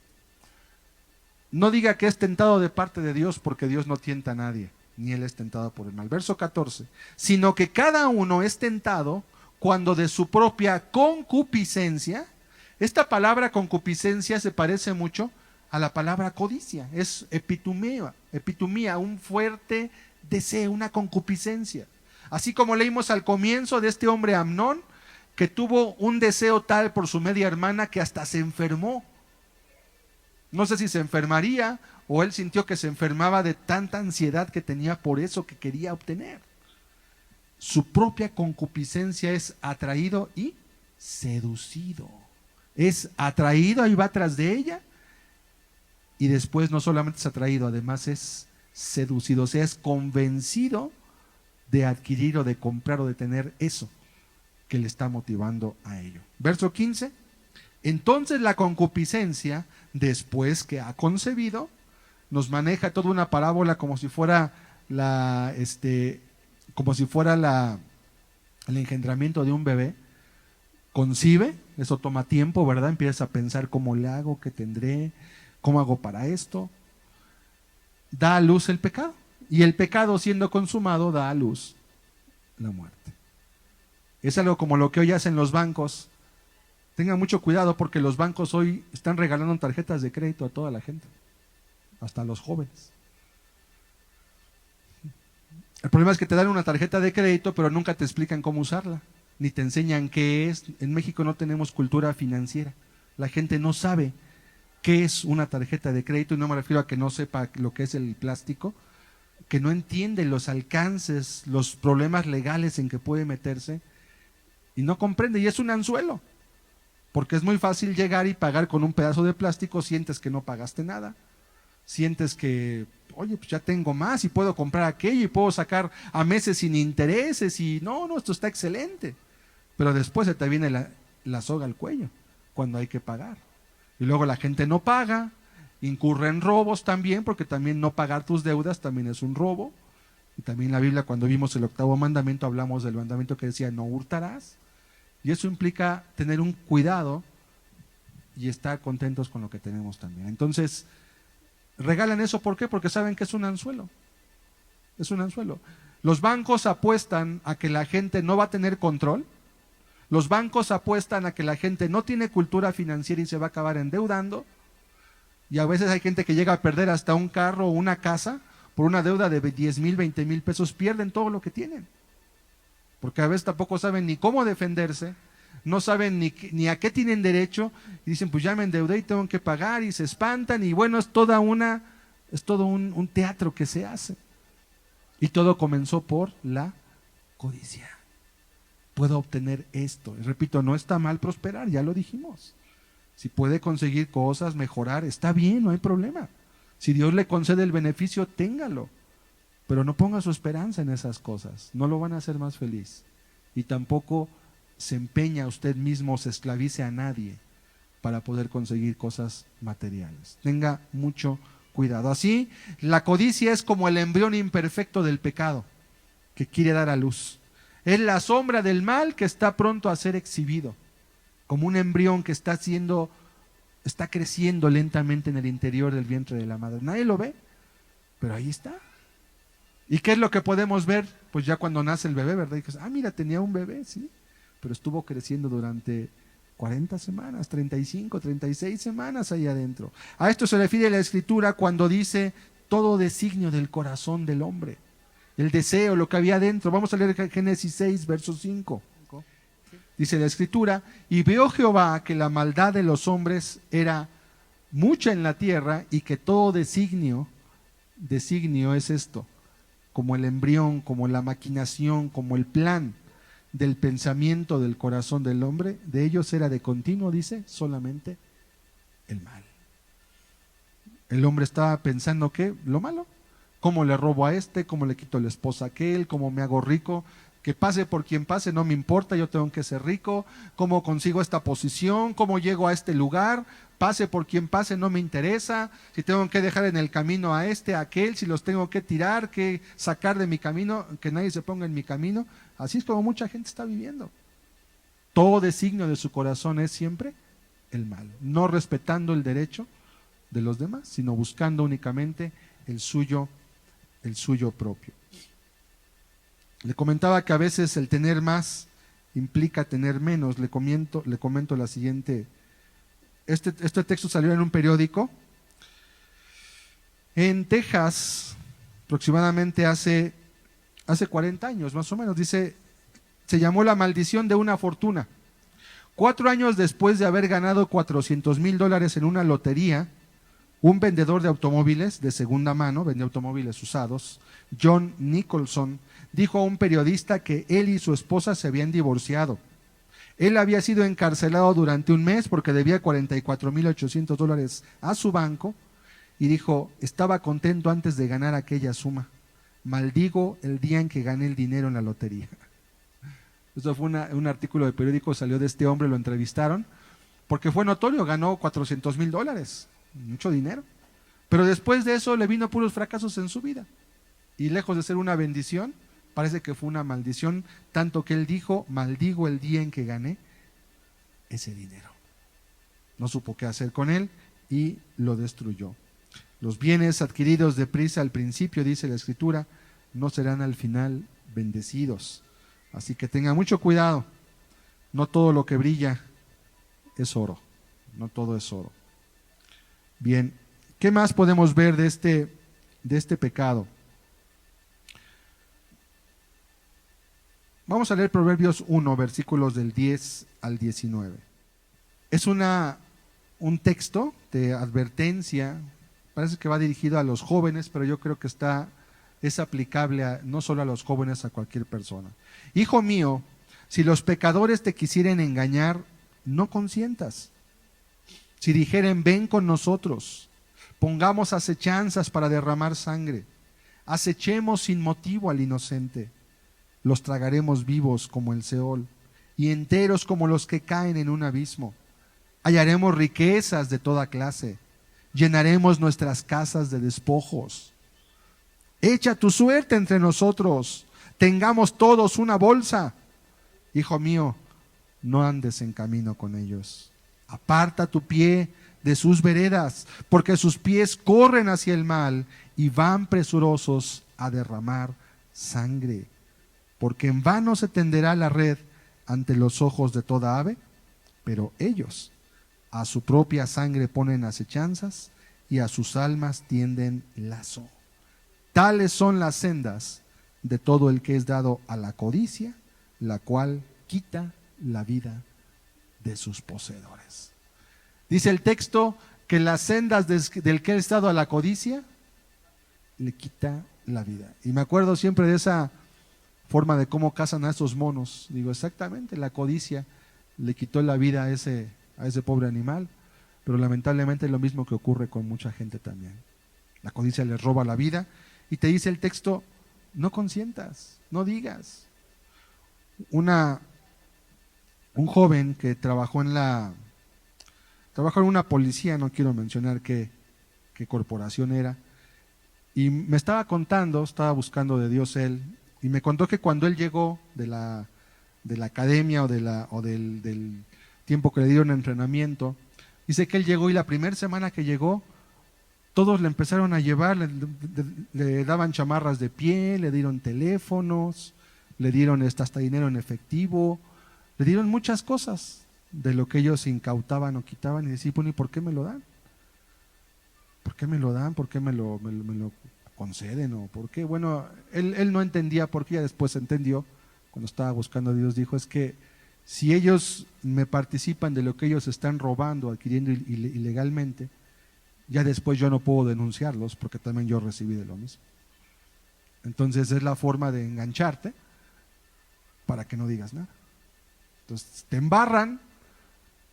No diga que es tentado de parte de Dios, porque Dios no tienta a nadie, ni Él es tentado por el mal. Verso 14, sino que cada uno es tentado cuando de su propia concupiscencia. Esta palabra concupiscencia se parece mucho a la palabra codicia, es epitumía, un fuerte deseo, una concupiscencia. Así como leímos al comienzo de este hombre Amnón, que tuvo un deseo tal por su media hermana que hasta se enfermó. No sé si se enfermaría o él sintió que se enfermaba de tanta ansiedad que tenía por eso que quería obtener. Su propia concupiscencia es atraído y seducido. Es atraído y va tras de ella, y después no solamente es atraído, además es seducido, o sea, es convencido de adquirir o de comprar o de tener eso que le está motivando a ello. Verso 15, entonces la concupiscencia, después que ha concebido, nos maneja toda una parábola como si fuera como si fuera el engendramiento de un bebé. Concibe, eso toma tiempo, ¿verdad? Empiezas a pensar cómo le hago, qué tendré, cómo hago para esto. Da a luz el pecado. Y el pecado, siendo consumado, da a luz la muerte. Es algo como lo que hoy hacen los bancos. Tengan mucho cuidado porque los bancos hoy están regalando tarjetas de crédito a toda la gente, hasta a los jóvenes. El problema es que te dan una tarjeta de crédito, pero nunca te explican cómo usarla, ni te enseñan qué es. En México no tenemos cultura financiera. La gente no sabe qué es una tarjeta de crédito, y no me refiero a que no sepa lo que es el plástico, que no entiende los alcances, los problemas legales en que puede meterse, y no comprende, y es un anzuelo, porque es muy fácil llegar y pagar con un pedazo de plástico. Sientes que no pagaste nada, sientes que, oye, pues ya tengo más y puedo comprar aquello y puedo sacar a meses sin intereses, y no, esto está excelente, pero después se te viene la soga al cuello cuando hay que pagar, y luego la gente no paga, incurre en robos también, porque también no pagar tus deudas también es un robo. Y también la Biblia, cuando vimos el 8º mandamiento, hablamos del mandamiento que decía no hurtarás, y eso implica tener un cuidado y estar contentos con lo que tenemos también. Entonces regalan eso, ¿por qué? Porque saben que es un anzuelo, es un anzuelo. Los bancos apuestan a que la gente no va a tener control. Los bancos apuestan a que la gente no tiene cultura financiera y se va a acabar endeudando. Y a veces hay gente que llega a perder hasta un carro o una casa por una deuda de 10,000, 20,000 pesos. Pierden todo lo que tienen, porque a veces tampoco saben ni cómo defenderse, no saben ni a qué tienen derecho, y dicen, pues ya me endeudé y tengo que pagar, y se espantan, y bueno, es todo un teatro que se hace. Y todo comenzó por la codicia. Puedo obtener esto. Y repito, no está mal prosperar, ya lo dijimos. Si puede conseguir cosas, mejorar, está bien, no hay problema. Si Dios le concede el beneficio, téngalo. Pero no ponga su esperanza en esas cosas, no lo van a hacer más feliz. Y tampoco se empeña usted mismo, se esclavice a nadie para poder conseguir cosas materiales. Tenga mucho cuidado. Así, la codicia es como el embrión imperfecto del pecado que quiere dar a luz. Es la sombra del mal que está pronto a ser exhibido, como un embrión que está creciendo lentamente en el interior del vientre de la madre. Nadie lo ve, pero ahí está. ¿Y qué es lo que podemos ver? Pues ya cuando nace el bebé, ¿verdad? Y dices, mira, tenía un bebé, sí, pero estuvo creciendo durante 40 semanas, 35, 36 semanas ahí adentro. A esto se refiere la Escritura cuando dice todo designio del corazón del hombre, el deseo, lo que había adentro. Vamos a leer Génesis 6, verso 5. Dice la Escritura, y vio Jehová que la maldad de los hombres era mucha en la tierra, y que todo designio es esto, como el embrión, como la maquinación, como el plan del pensamiento del corazón del hombre, de ellos era de continuo, dice, solamente el mal. El hombre estaba pensando que lo malo, cómo le robo a este, cómo le quito la esposa a aquel, cómo me hago rico, que pase por quien pase, no me importa, yo tengo que ser rico, cómo consigo esta posición, cómo llego a este lugar, pase por quien pase, no me interesa, si tengo que dejar en el camino a este, a aquel, si los tengo que tirar, que sacar de mi camino, que nadie se ponga en mi camino. Así es como mucha gente está viviendo. Todo designio de su corazón es siempre el mal, no respetando el derecho de los demás, sino buscando únicamente el suyo propio. Le comentaba que a veces el tener más implica tener menos. Le comento la siguiente. Este texto salió en un periódico en Texas, aproximadamente hace 40 años, más o menos. Dice, se llamó La maldición de una fortuna. 4 años después de haber ganado $400,000 en una lotería, un vendedor de automóviles de segunda mano, vendía automóviles usados, John Nicholson, dijo a un periodista que él y su esposa se habían divorciado. Él había sido encarcelado durante un mes porque debía $44,800 a su banco, y dijo, estaba contento antes de ganar aquella suma. Maldigo el día en que gané el dinero en la lotería. Esto fue un artículo de periódico, salió de este hombre, lo entrevistaron, porque fue notorio, ganó $400,000, mucho dinero. Pero después de eso le vino puros fracasos en su vida. Y lejos de ser una bendición, parece que fue una maldición, tanto que él dijo: maldigo el día en que gané ese dinero. No supo qué hacer con él y lo destruyó. Los bienes adquiridos deprisa al principio, dice la Escritura, no serán al final bendecidos. Así que tenga mucho cuidado. No todo lo que brilla es oro. No todo es oro. Bien, ¿qué más podemos ver de este pecado? Vamos a leer Proverbios 1, versículos del 10 al 19. Es un texto de advertencia, parece que va dirigido a los jóvenes, pero yo creo que es aplicable no solo a los jóvenes, a cualquier persona. Hijo mío, si los pecadores te quisieren engañar, no consientas. Si dijeren: ven con nosotros, pongamos acechanzas para derramar sangre, acechemos sin motivo al inocente, los tragaremos vivos como el Seol y enteros como los que caen en un abismo. Hallaremos riquezas de toda clase, llenaremos nuestras casas de despojos. Echa tu suerte entre nosotros, tengamos todos una bolsa. Hijo mío, no andes en camino con ellos. Aparta tu pie de sus veredas, porque sus pies corren hacia el mal y van presurosos a derramar sangre. Porque en vano se tenderá la red ante los ojos de toda ave, pero ellos a su propia sangre ponen acechanzas y a sus almas tienden lazo. Tales son las sendas de todo el que es dado a la codicia, la cual quita la vida de sus poseedores. Dice el texto que las sendas del que es dado a la codicia le quita la vida. Y me acuerdo siempre de esa forma de cómo cazan a estos monos. Digo, exactamente, la codicia le quitó la vida a ese pobre animal, pero lamentablemente es lo mismo que ocurre con mucha gente también. La codicia les roba la vida y te dice el texto: no consientas, no digas. Un joven que trabajó en una policía, no quiero mencionar qué corporación era, y me estaba contando, estaba buscando de Dios él, y me contó que cuando él llegó de la academia o del tiempo que le dieron entrenamiento, dice que él llegó y la primera semana que llegó, todos le empezaron a llevar, le daban chamarras de piel, le dieron teléfonos, le dieron hasta dinero en efectivo, le dieron muchas cosas de lo que ellos incautaban o quitaban, y decían: bueno, ¿y por qué me lo dan? ¿Por qué me lo dan? ¿Por qué me lo conceden? ¿O por qué? Bueno, él no entendía por qué, ya después entendió, cuando estaba buscando a Dios, dijo: es que si ellos me participan de lo que ellos están robando, adquiriendo ilegalmente, ya después yo no puedo denunciarlos porque también yo recibí de lo mismo. Entonces es la forma de engancharte para que no digas nada. Entonces te embarran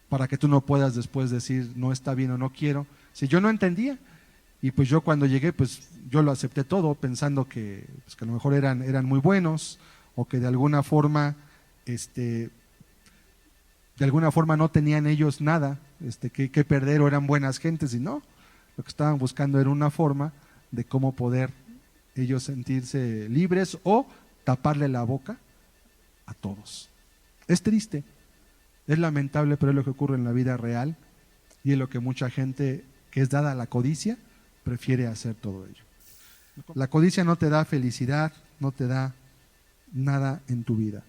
para que tú no puedas después decir: no está bien o no quiero. Si yo no entendía, y pues yo cuando llegué, pues yo lo acepté todo pensando que a lo mejor eran muy buenos, o que de alguna forma no tenían ellos nada que perder, o eran buenas gentes, y no, lo que estaban buscando era una forma de cómo poder ellos sentirse libres o taparle la boca a todos. Es triste, es lamentable, pero es lo que ocurre en la vida real, y es lo que mucha gente que es dada a la codicia prefiere hacer todo ello. La codicia no te da felicidad, no te da nada en tu vida.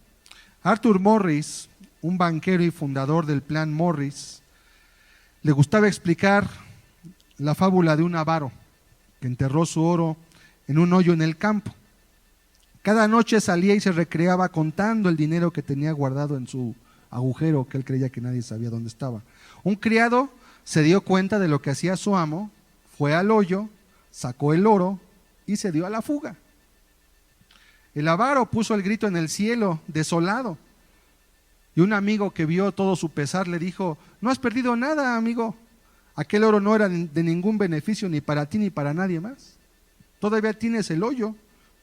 Arthur Morris, un banquero y fundador del plan Morris, le gustaba explicar la fábula de un avaro que enterró su oro en un hoyo en el campo. Cada noche salía y se recreaba contando el dinero que tenía guardado en su agujero, que él creía que nadie sabía dónde estaba. Un criado se dio cuenta de lo que hacía su amo, fue al hoyo, sacó el oro y se dio a la fuga. El avaro puso el grito en el cielo, desolado. Y un amigo que vio todo su pesar le dijo: no has perdido nada, amigo. Aquel oro no era de ningún beneficio ni para ti ni para nadie más. Todavía tienes el hoyo.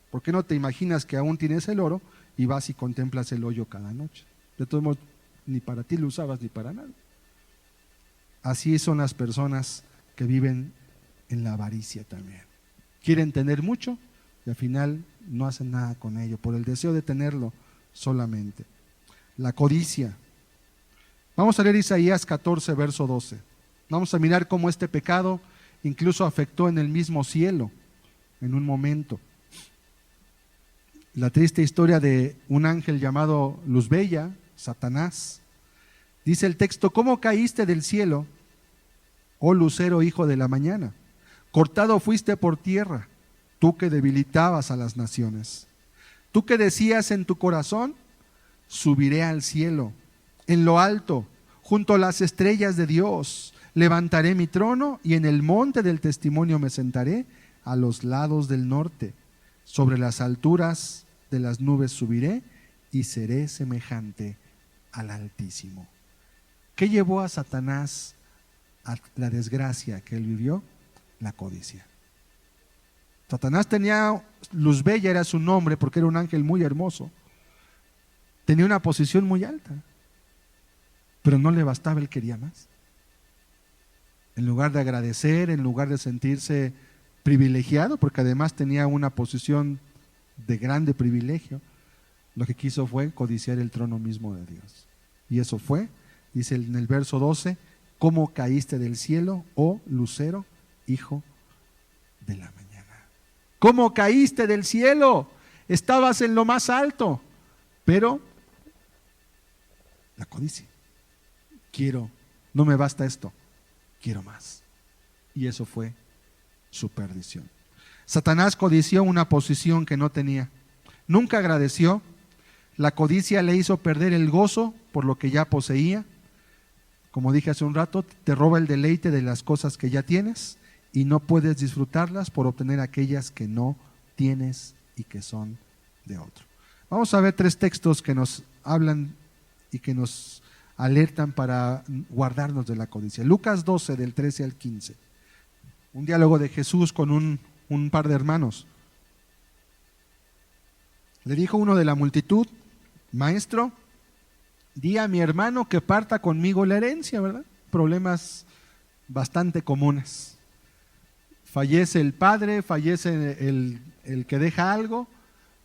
¿Por qué no te imaginas que aún tienes el oro y vas y contemplas el hoyo cada noche? De todos modos, ni para ti lo usabas ni para nadie. Así son las personas que viven en la avaricia también. Quieren tener mucho, y al final no hacen nada con ello, por el deseo de tenerlo solamente. La codicia. Vamos a leer Isaías 14, verso 12. Vamos a mirar cómo este pecado incluso afectó en el mismo cielo, en un momento. La triste historia de un ángel llamado Luzbella, Satanás. Dice el texto: ¿cómo caíste del cielo, oh lucero hijo de la mañana? Cortado fuiste por tierra, tú que debilitabas a las naciones. Tú que decías en tu corazón: subiré al cielo, en lo alto, junto a las estrellas de Dios, levantaré mi trono y en el monte del testimonio me sentaré a los lados del norte. Sobre las alturas de las nubes subiré y seré semejante al Altísimo. ¿Qué llevó a Satanás a la desgracia que él vivió? La codicia. Satanás tenía, Luzbella era su nombre porque era un ángel muy hermoso. Tenía una posición muy alta, pero no le bastaba, él quería más. En lugar de agradecer, en lugar de sentirse privilegiado, porque además tenía una posición de grande privilegio, lo que quiso fue codiciar el trono mismo de Dios. Y eso fue, dice en el verso 12: ¿cómo caíste del cielo, oh lucero, hijo de la mañana? ¿Cómo caíste del cielo? Estabas en lo más alto, pero la codicia. Quiero, no me basta esto, quiero más. Y eso fue su perdición. Satanás codició una posición que no tenía. Nunca agradeció. La codicia le hizo perder el gozo por lo que ya poseía. Como dije hace un rato, te roba el deleite de las cosas que ya tienes y no puedes disfrutarlas por obtener aquellas que no tienes y que son de otro. Vamos a ver 3 textos que nos hablan y que nos alertan para guardarnos de la codicia. Lucas 12, del 13 al 15. Un diálogo de Jesús con un par de hermanos. Le dijo uno de la multitud: Maestro, di a mi hermano que parta conmigo la herencia, ¿verdad? Problemas bastante comunes. Fallece el padre, fallece el que deja algo,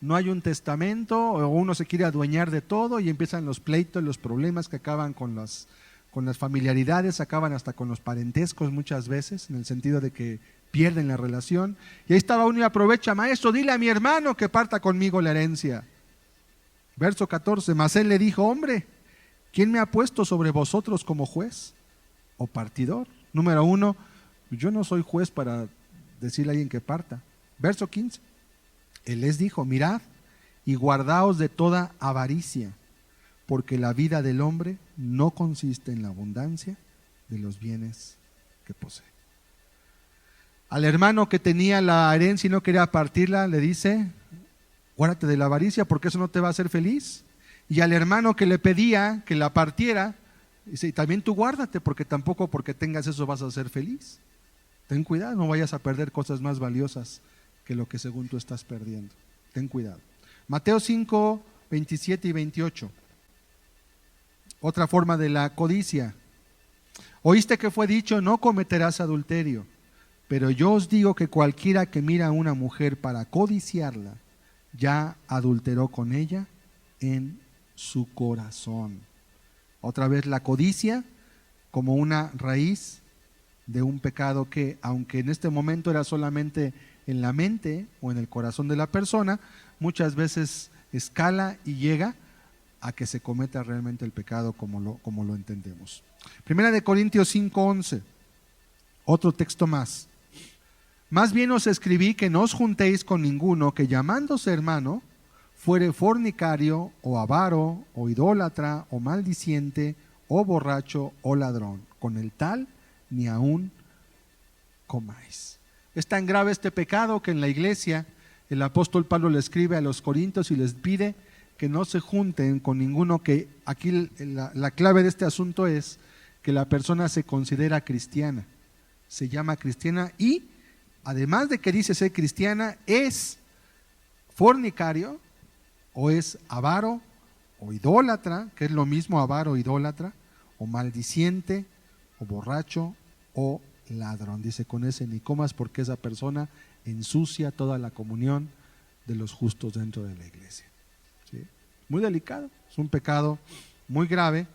no hay un testamento, o uno se quiere adueñar de todo y empiezan los pleitos, los problemas que acaban con las familiaridades, acaban hasta con los parentescos muchas veces, en el sentido de que pierden la relación. Y ahí estaba uno y aprovecha: Maestro, dile a mi hermano que parta conmigo la herencia. Verso 14, mas él le dijo: Hombre, ¿quién me ha puesto sobre vosotros como juez o partidor? Número 1, yo no soy juez para decirle a alguien que parta. Verso 15, él les dijo: Mirad y guardaos de toda avaricia, porque la vida del hombre no consiste en la abundancia de los bienes que posee. Al hermano que tenía la herencia y no quería partirla, le dice: guárdate de la avaricia, porque eso no te va a hacer feliz. Y al hermano que le pedía que la partiera, dice: y también tú guárdate, porque tampoco porque tengas eso vas a ser feliz. Ten cuidado, no vayas a perder cosas más valiosas que lo que según tú estás perdiendo. Ten cuidado. Mateo 5, 27 y 28. Otra forma de la codicia. Oíste que fue dicho: no cometerás adulterio. Pero yo os digo que cualquiera que mira a una mujer para codiciarla, ya adulteró con ella en su corazón. Otra vez la codicia como una raíz de un pecado que, aunque en este momento era solamente en la mente o en el corazón de la persona, muchas veces escala y llega a que se cometa realmente el pecado como lo entendemos. Primera de Corintios 5:11, otro texto más. Más bien os escribí que no os juntéis con ninguno que, llamándose hermano, fuere fornicario o avaro o idólatra o maldiciente o borracho o ladrón. Con el tal ni aún comáis. Es tan grave este pecado que en la iglesia el apóstol Pablo le escribe a los corintios y les pide que no se junten con ninguno que, aquí la clave de este asunto es que la persona se considera cristiana, se llama cristiana y además de que dice ser cristiana, es fornicario o es avaro o idólatra, que es lo mismo avaro, idólatra, o maldiciente, o borracho, o ladrón. Dice: con ese ni comas, porque esa persona ensucia toda la comunión de los justos dentro de la iglesia. ¿Sí? Muy delicado, es un pecado muy grave,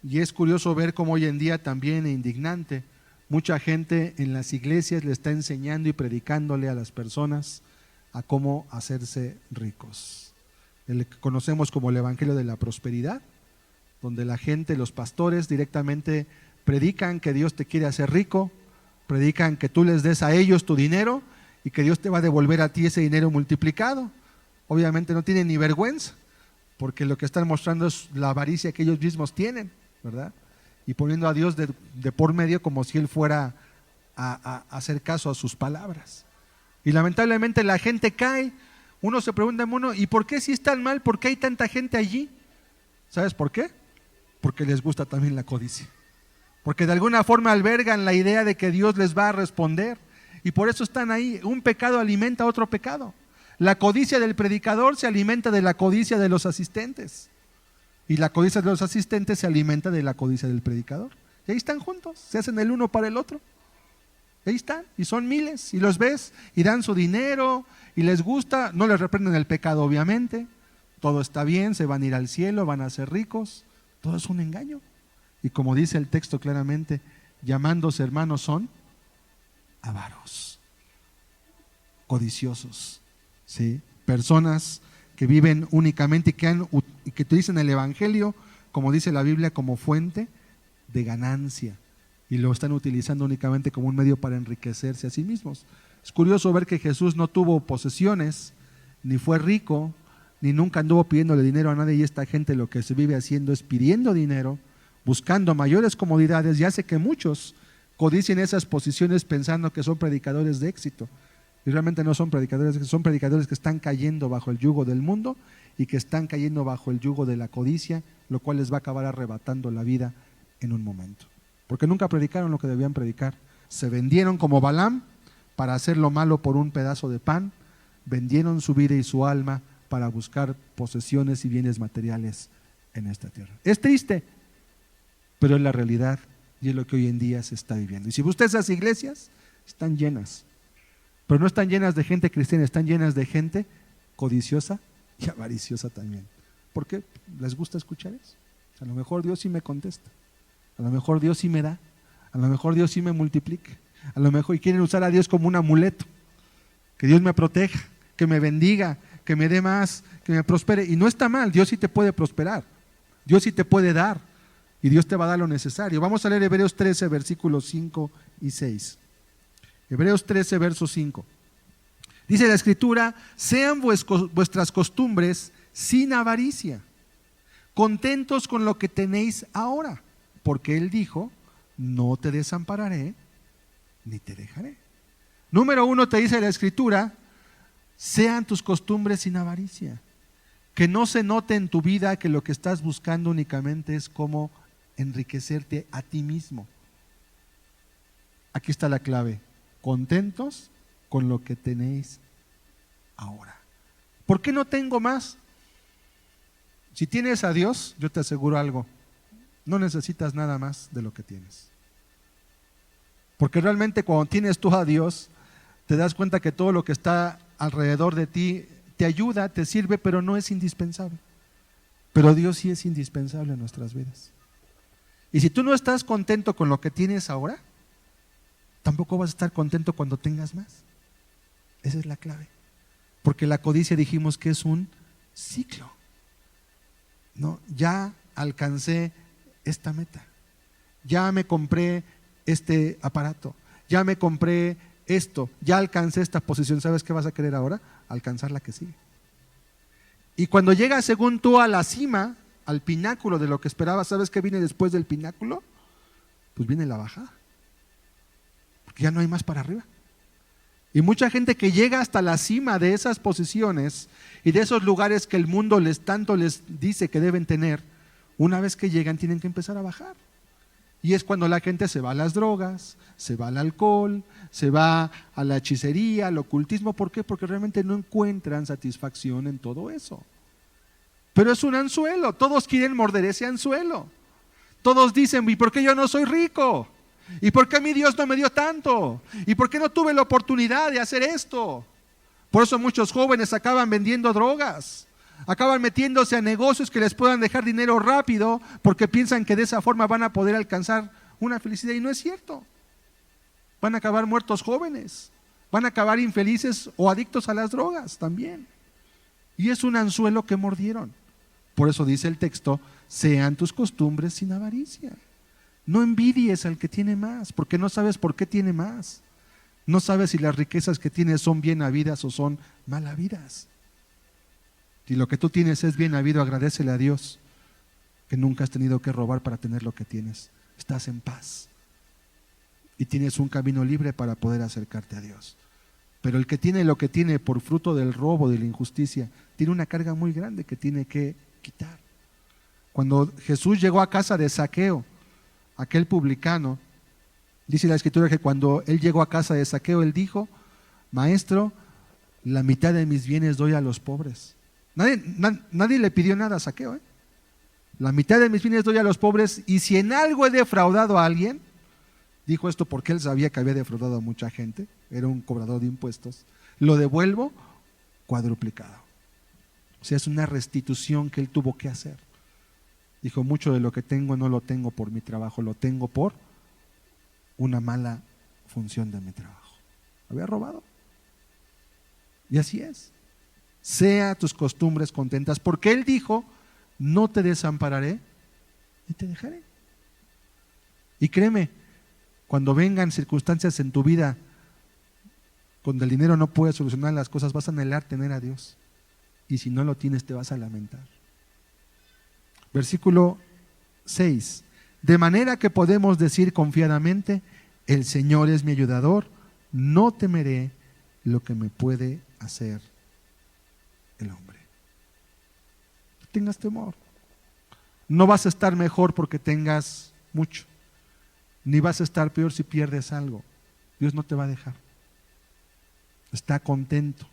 y es curioso ver cómo hoy en día también, indignante, mucha gente en las iglesias le está enseñando y predicándole a las personas a cómo hacerse ricos. El que conocemos como el evangelio de la prosperidad, donde la gente, los pastores directamente predican que Dios te quiere hacer rico, predican que tú les des a ellos tu dinero y que Dios te va a devolver a ti ese dinero multiplicado. Obviamente no tienen ni vergüenza, porque lo que están mostrando es la avaricia que ellos mismos tienen, ¿verdad? Y poniendo a Dios de por medio como si Él fuera a hacer caso a sus palabras. Y lamentablemente la gente cae. Uno se pregunta, bueno, ¿y por qué si es tan mal? ¿Por qué hay tanta gente allí? ¿Sabes por qué? Porque les gusta también la codicia. Porque de alguna forma albergan la idea de que Dios les va a responder. Y por eso están ahí. Un pecado alimenta a otro pecado. La codicia del predicador se alimenta de la codicia de los asistentes. Y la codicia de los asistentes se alimenta de la codicia del predicador. Y ahí están juntos, se hacen el uno para el otro. Ahí están, y son miles, y los ves, y dan su dinero, y les gusta, no les reprenden el pecado obviamente, todo está bien, se van a ir al cielo, van a ser ricos, todo es un engaño. Y como dice el texto claramente, llamándose hermanos son avaros, codiciosos, ¿sí? Personas que viven únicamente y que utilizan el evangelio, como dice la Biblia, como fuente de ganancia, y lo están utilizando únicamente como un medio para enriquecerse a sí mismos. Es curioso ver que Jesús no tuvo posesiones, ni fue rico, ni nunca anduvo pidiéndole dinero a nadie, y esta gente lo que se vive haciendo es pidiendo dinero, buscando mayores comodidades, y hace que muchos codicien esas posiciones pensando que son predicadores de éxito. Y realmente no son predicadores que están cayendo bajo el yugo del mundo y que están cayendo bajo el yugo de la codicia, lo cual les va a acabar arrebatando la vida en un momento. Porque nunca predicaron lo que debían predicar. Se vendieron como Balaam para hacer lo malo por un pedazo de pan, vendieron su vida y su alma para buscar posesiones y bienes materiales en esta tierra. Es triste, pero es la realidad y es lo que hoy en día se está viviendo. Y si usted esas iglesias, están llenas. Pero no están llenas de gente cristiana, están llenas de gente codiciosa y avariciosa también. ¿Por qué? ¿Les gusta escuchar eso? A lo mejor Dios sí me contesta, a lo mejor Dios sí me da, a lo mejor Dios sí me multiplica, a lo mejor, y quieren usar a Dios como un amuleto, que Dios me proteja, que me bendiga, que me dé más, que me prospere. Y no está mal, Dios sí te puede prosperar, Dios sí te puede dar, y Dios te va a dar lo necesario. Vamos a leer Hebreos 13, versículos 5 y 6. Hebreos 13, verso 5. Dice la Escritura: sean vuestras costumbres sin avaricia, contentos con lo que tenéis ahora, porque Él dijo: no te desampararé ni te dejaré. Número 1, te dice la Escritura: sean tus costumbres sin avaricia. Que no se note en tu vida que lo que estás buscando únicamente es cómo enriquecerte a ti mismo. Aquí está la clave: contentos con lo que tenéis ahora. ¿Por qué no tengo más? Si tienes a Dios, yo te aseguro algo: no necesitas nada más de lo que tienes. Porque realmente cuando tienes tú a Dios, te das cuenta que todo lo que está alrededor de ti te ayuda, te sirve, pero no es indispensable. Pero Dios sí es indispensable en nuestras vidas. Y si tú no estás contento con lo que tienes ahora, tampoco vas a estar contento cuando tengas más. Esa es la clave. Porque la codicia, dijimos que es un ciclo. No, ya alcancé esta meta, ya me compré este aparato, ya me compré esto, ya alcancé esta posición. ¿Sabes qué vas a querer ahora? Alcanzar la que sigue. Y cuando llegas según tú a la cima, al pináculo de lo que esperabas, ¿sabes qué viene después del pináculo? Pues viene la bajada, porque ya no hay más para arriba. Y mucha gente que llega hasta la cima de esas posiciones y de esos lugares que el mundo tanto les dice que deben tener, una vez que llegan tienen que empezar a bajar. Y es cuando la gente se va a las drogas, se va al alcohol, se va a la hechicería, al ocultismo. ¿Por qué? Porque realmente no encuentran satisfacción en todo eso. Pero es un anzuelo, todos quieren morder ese anzuelo. Todos dicen: ¿y por qué yo no soy rico? ¿Y por qué mi Dios no me dio tanto? ¿Y por qué no tuve la oportunidad de hacer esto? Por eso muchos jóvenes acaban vendiendo drogas, acaban metiéndose a negocios que les puedan dejar dinero rápido porque piensan que de esa forma van a poder alcanzar una felicidad, y no es cierto. Van a acabar muertos jóvenes, van a acabar infelices o adictos a las drogas también. Y es un anzuelo que mordieron. Por eso dice el texto: sean tus costumbres sin avaricia. No envidies al que tiene más, porque no sabes por qué tiene más. No sabes si las riquezas que tienes son bien habidas o son mal habidas. Si lo que tú tienes es bien habido, agradécele a Dios que nunca has tenido que robar para tener lo que tienes. Estás en paz y tienes un camino libre para poder acercarte a Dios. Pero el que tiene lo que tiene por fruto del robo, de la injusticia, tiene una carga muy grande que tiene que quitar. Cuando Jesús llegó a casa de Zaqueo, aquel publicano, dice la Escritura que cuando él llegó a casa de Zaqueo, él dijo: Maestro, la mitad de mis bienes doy a los pobres. Nadie le pidió nada a Zaqueo, ¿eh? La mitad de mis bienes doy a los pobres, y si en algo he defraudado a alguien, dijo esto porque él sabía que había defraudado a mucha gente, era un cobrador de impuestos, lo devuelvo cuadruplicado. O sea, es una restitución que él tuvo que hacer. Dijo: mucho de lo que tengo no lo tengo por mi trabajo, lo tengo por una mala función de mi trabajo. Había robado. Y así es. Sea tus costumbres contentas, porque él dijo: no te desampararé ni te dejaré. Y créeme, cuando vengan circunstancias en tu vida donde el dinero no puede solucionar las cosas, vas a anhelar tener a Dios, y si no lo tienes te vas a lamentar. Versículo 6: de manera que podemos decir confiadamente: el Señor es mi ayudador, no temeré lo que me puede hacer el hombre. No tengas temor. No vas a estar mejor porque tengas mucho, ni vas a estar peor si pierdes algo. Dios no te va a dejar. Está contento.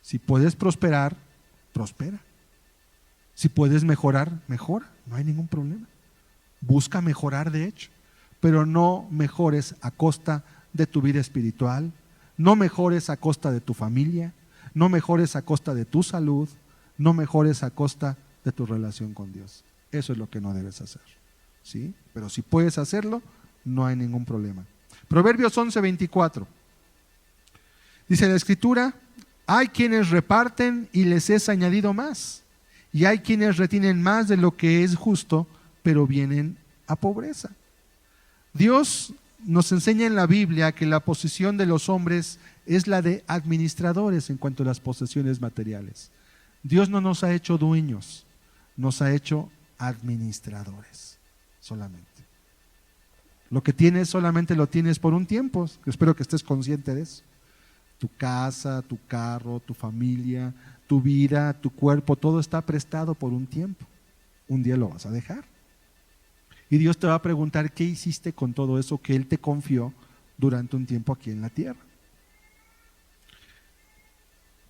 Si puedes prosperar, prospera. Si puedes mejorar, mejora. No hay ningún problema. Busca mejorar, de hecho, pero no mejores a costa de tu vida espiritual, no mejores a costa de tu familia, no mejores a costa de tu salud, no mejores a costa de tu relación con Dios. Eso es lo que no debes hacer, ¿sí? Pero si puedes hacerlo, no hay ningún problema. Proverbios 11:24. Dice la Escritura: hay quienes reparten y les es añadido más, y hay quienes retienen más de lo que es justo, pero vienen a pobreza. Dios nos enseña en la Biblia que la posición de los hombres es la de administradores en cuanto a las posesiones materiales. Dios no nos ha hecho dueños, nos ha hecho administradores solamente. Lo que tienes solamente lo tienes por un tiempo. Espero que estés consciente de eso. Tu casa, tu carro, tu familia, tu vida, tu cuerpo, todo está prestado por un tiempo. Un día lo vas a dejar. Y Dios te va a preguntar qué hiciste con todo eso que Él te confió durante un tiempo aquí en la tierra.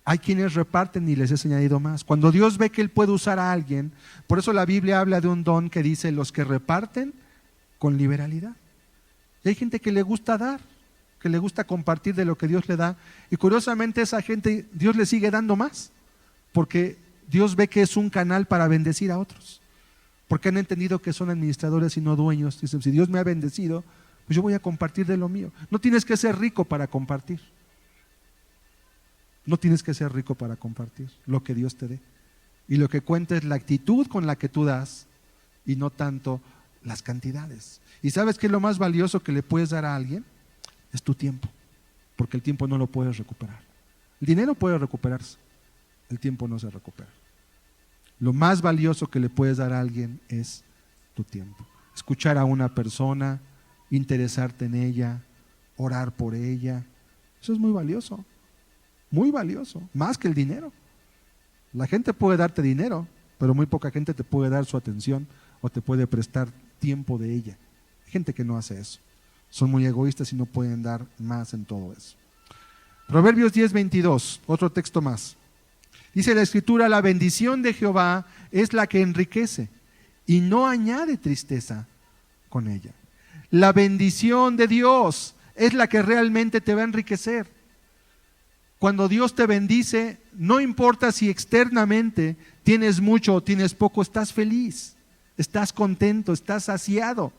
Hay quienes reparten y les es añadido más. Cuando Dios ve que Él puede usar a alguien, por eso la Biblia habla de un don que dice: los que reparten con liberalidad. Y hay gente que le gusta dar, que le gusta compartir de lo que Dios le da, y curiosamente esa gente Dios le sigue dando más, porque Dios ve que es un canal para bendecir a otros, porque han entendido que son administradores y no dueños. Dicen: si Dios me ha bendecido, pues yo voy a compartir de lo mío. No tienes que ser rico para compartir. No tienes que ser rico para compartir lo que Dios te dé. Y lo que cuenta es la actitud con la que tú das, y no tanto las cantidades. ¿Y sabes qué es lo más valioso que le puedes dar a alguien? Es tu tiempo, porque el tiempo no lo puedes recuperar. El dinero puede recuperarse, el tiempo no se recupera. Lo más valioso que le puedes dar a alguien es tu tiempo. Escuchar a una persona, interesarte en ella, orar por ella, eso es muy valioso, más que el dinero. La gente puede darte dinero, pero muy poca gente te puede dar su atención o te puede prestar tiempo de ella. Hay gente que no hace eso. Son muy egoístas y no pueden dar más en todo eso. Proverbios 10:22, otro texto más. Dice la Escritura: la bendición de Jehová es la que enriquece y no añade tristeza con ella. La bendición de Dios es la que realmente te va a enriquecer. Cuando Dios te bendice, no importa si externamente tienes mucho o tienes poco, estás feliz, estás contento, estás saciado.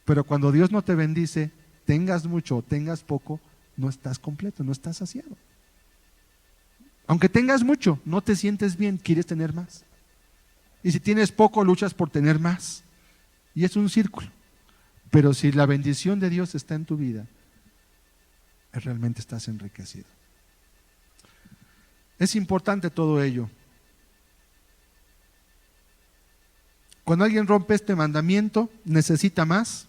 Pero cuando Dios no te bendice, tengas mucho o tengas poco, no estás completo, no estás saciado. Aunque tengas mucho, no te sientes bien, quieres tener más. Y si tienes poco, luchas por tener más. Y es un círculo. Pero si la bendición de Dios está en tu vida, realmente estás enriquecido. Es importante todo ello. Cuando alguien rompe este mandamiento, necesita más,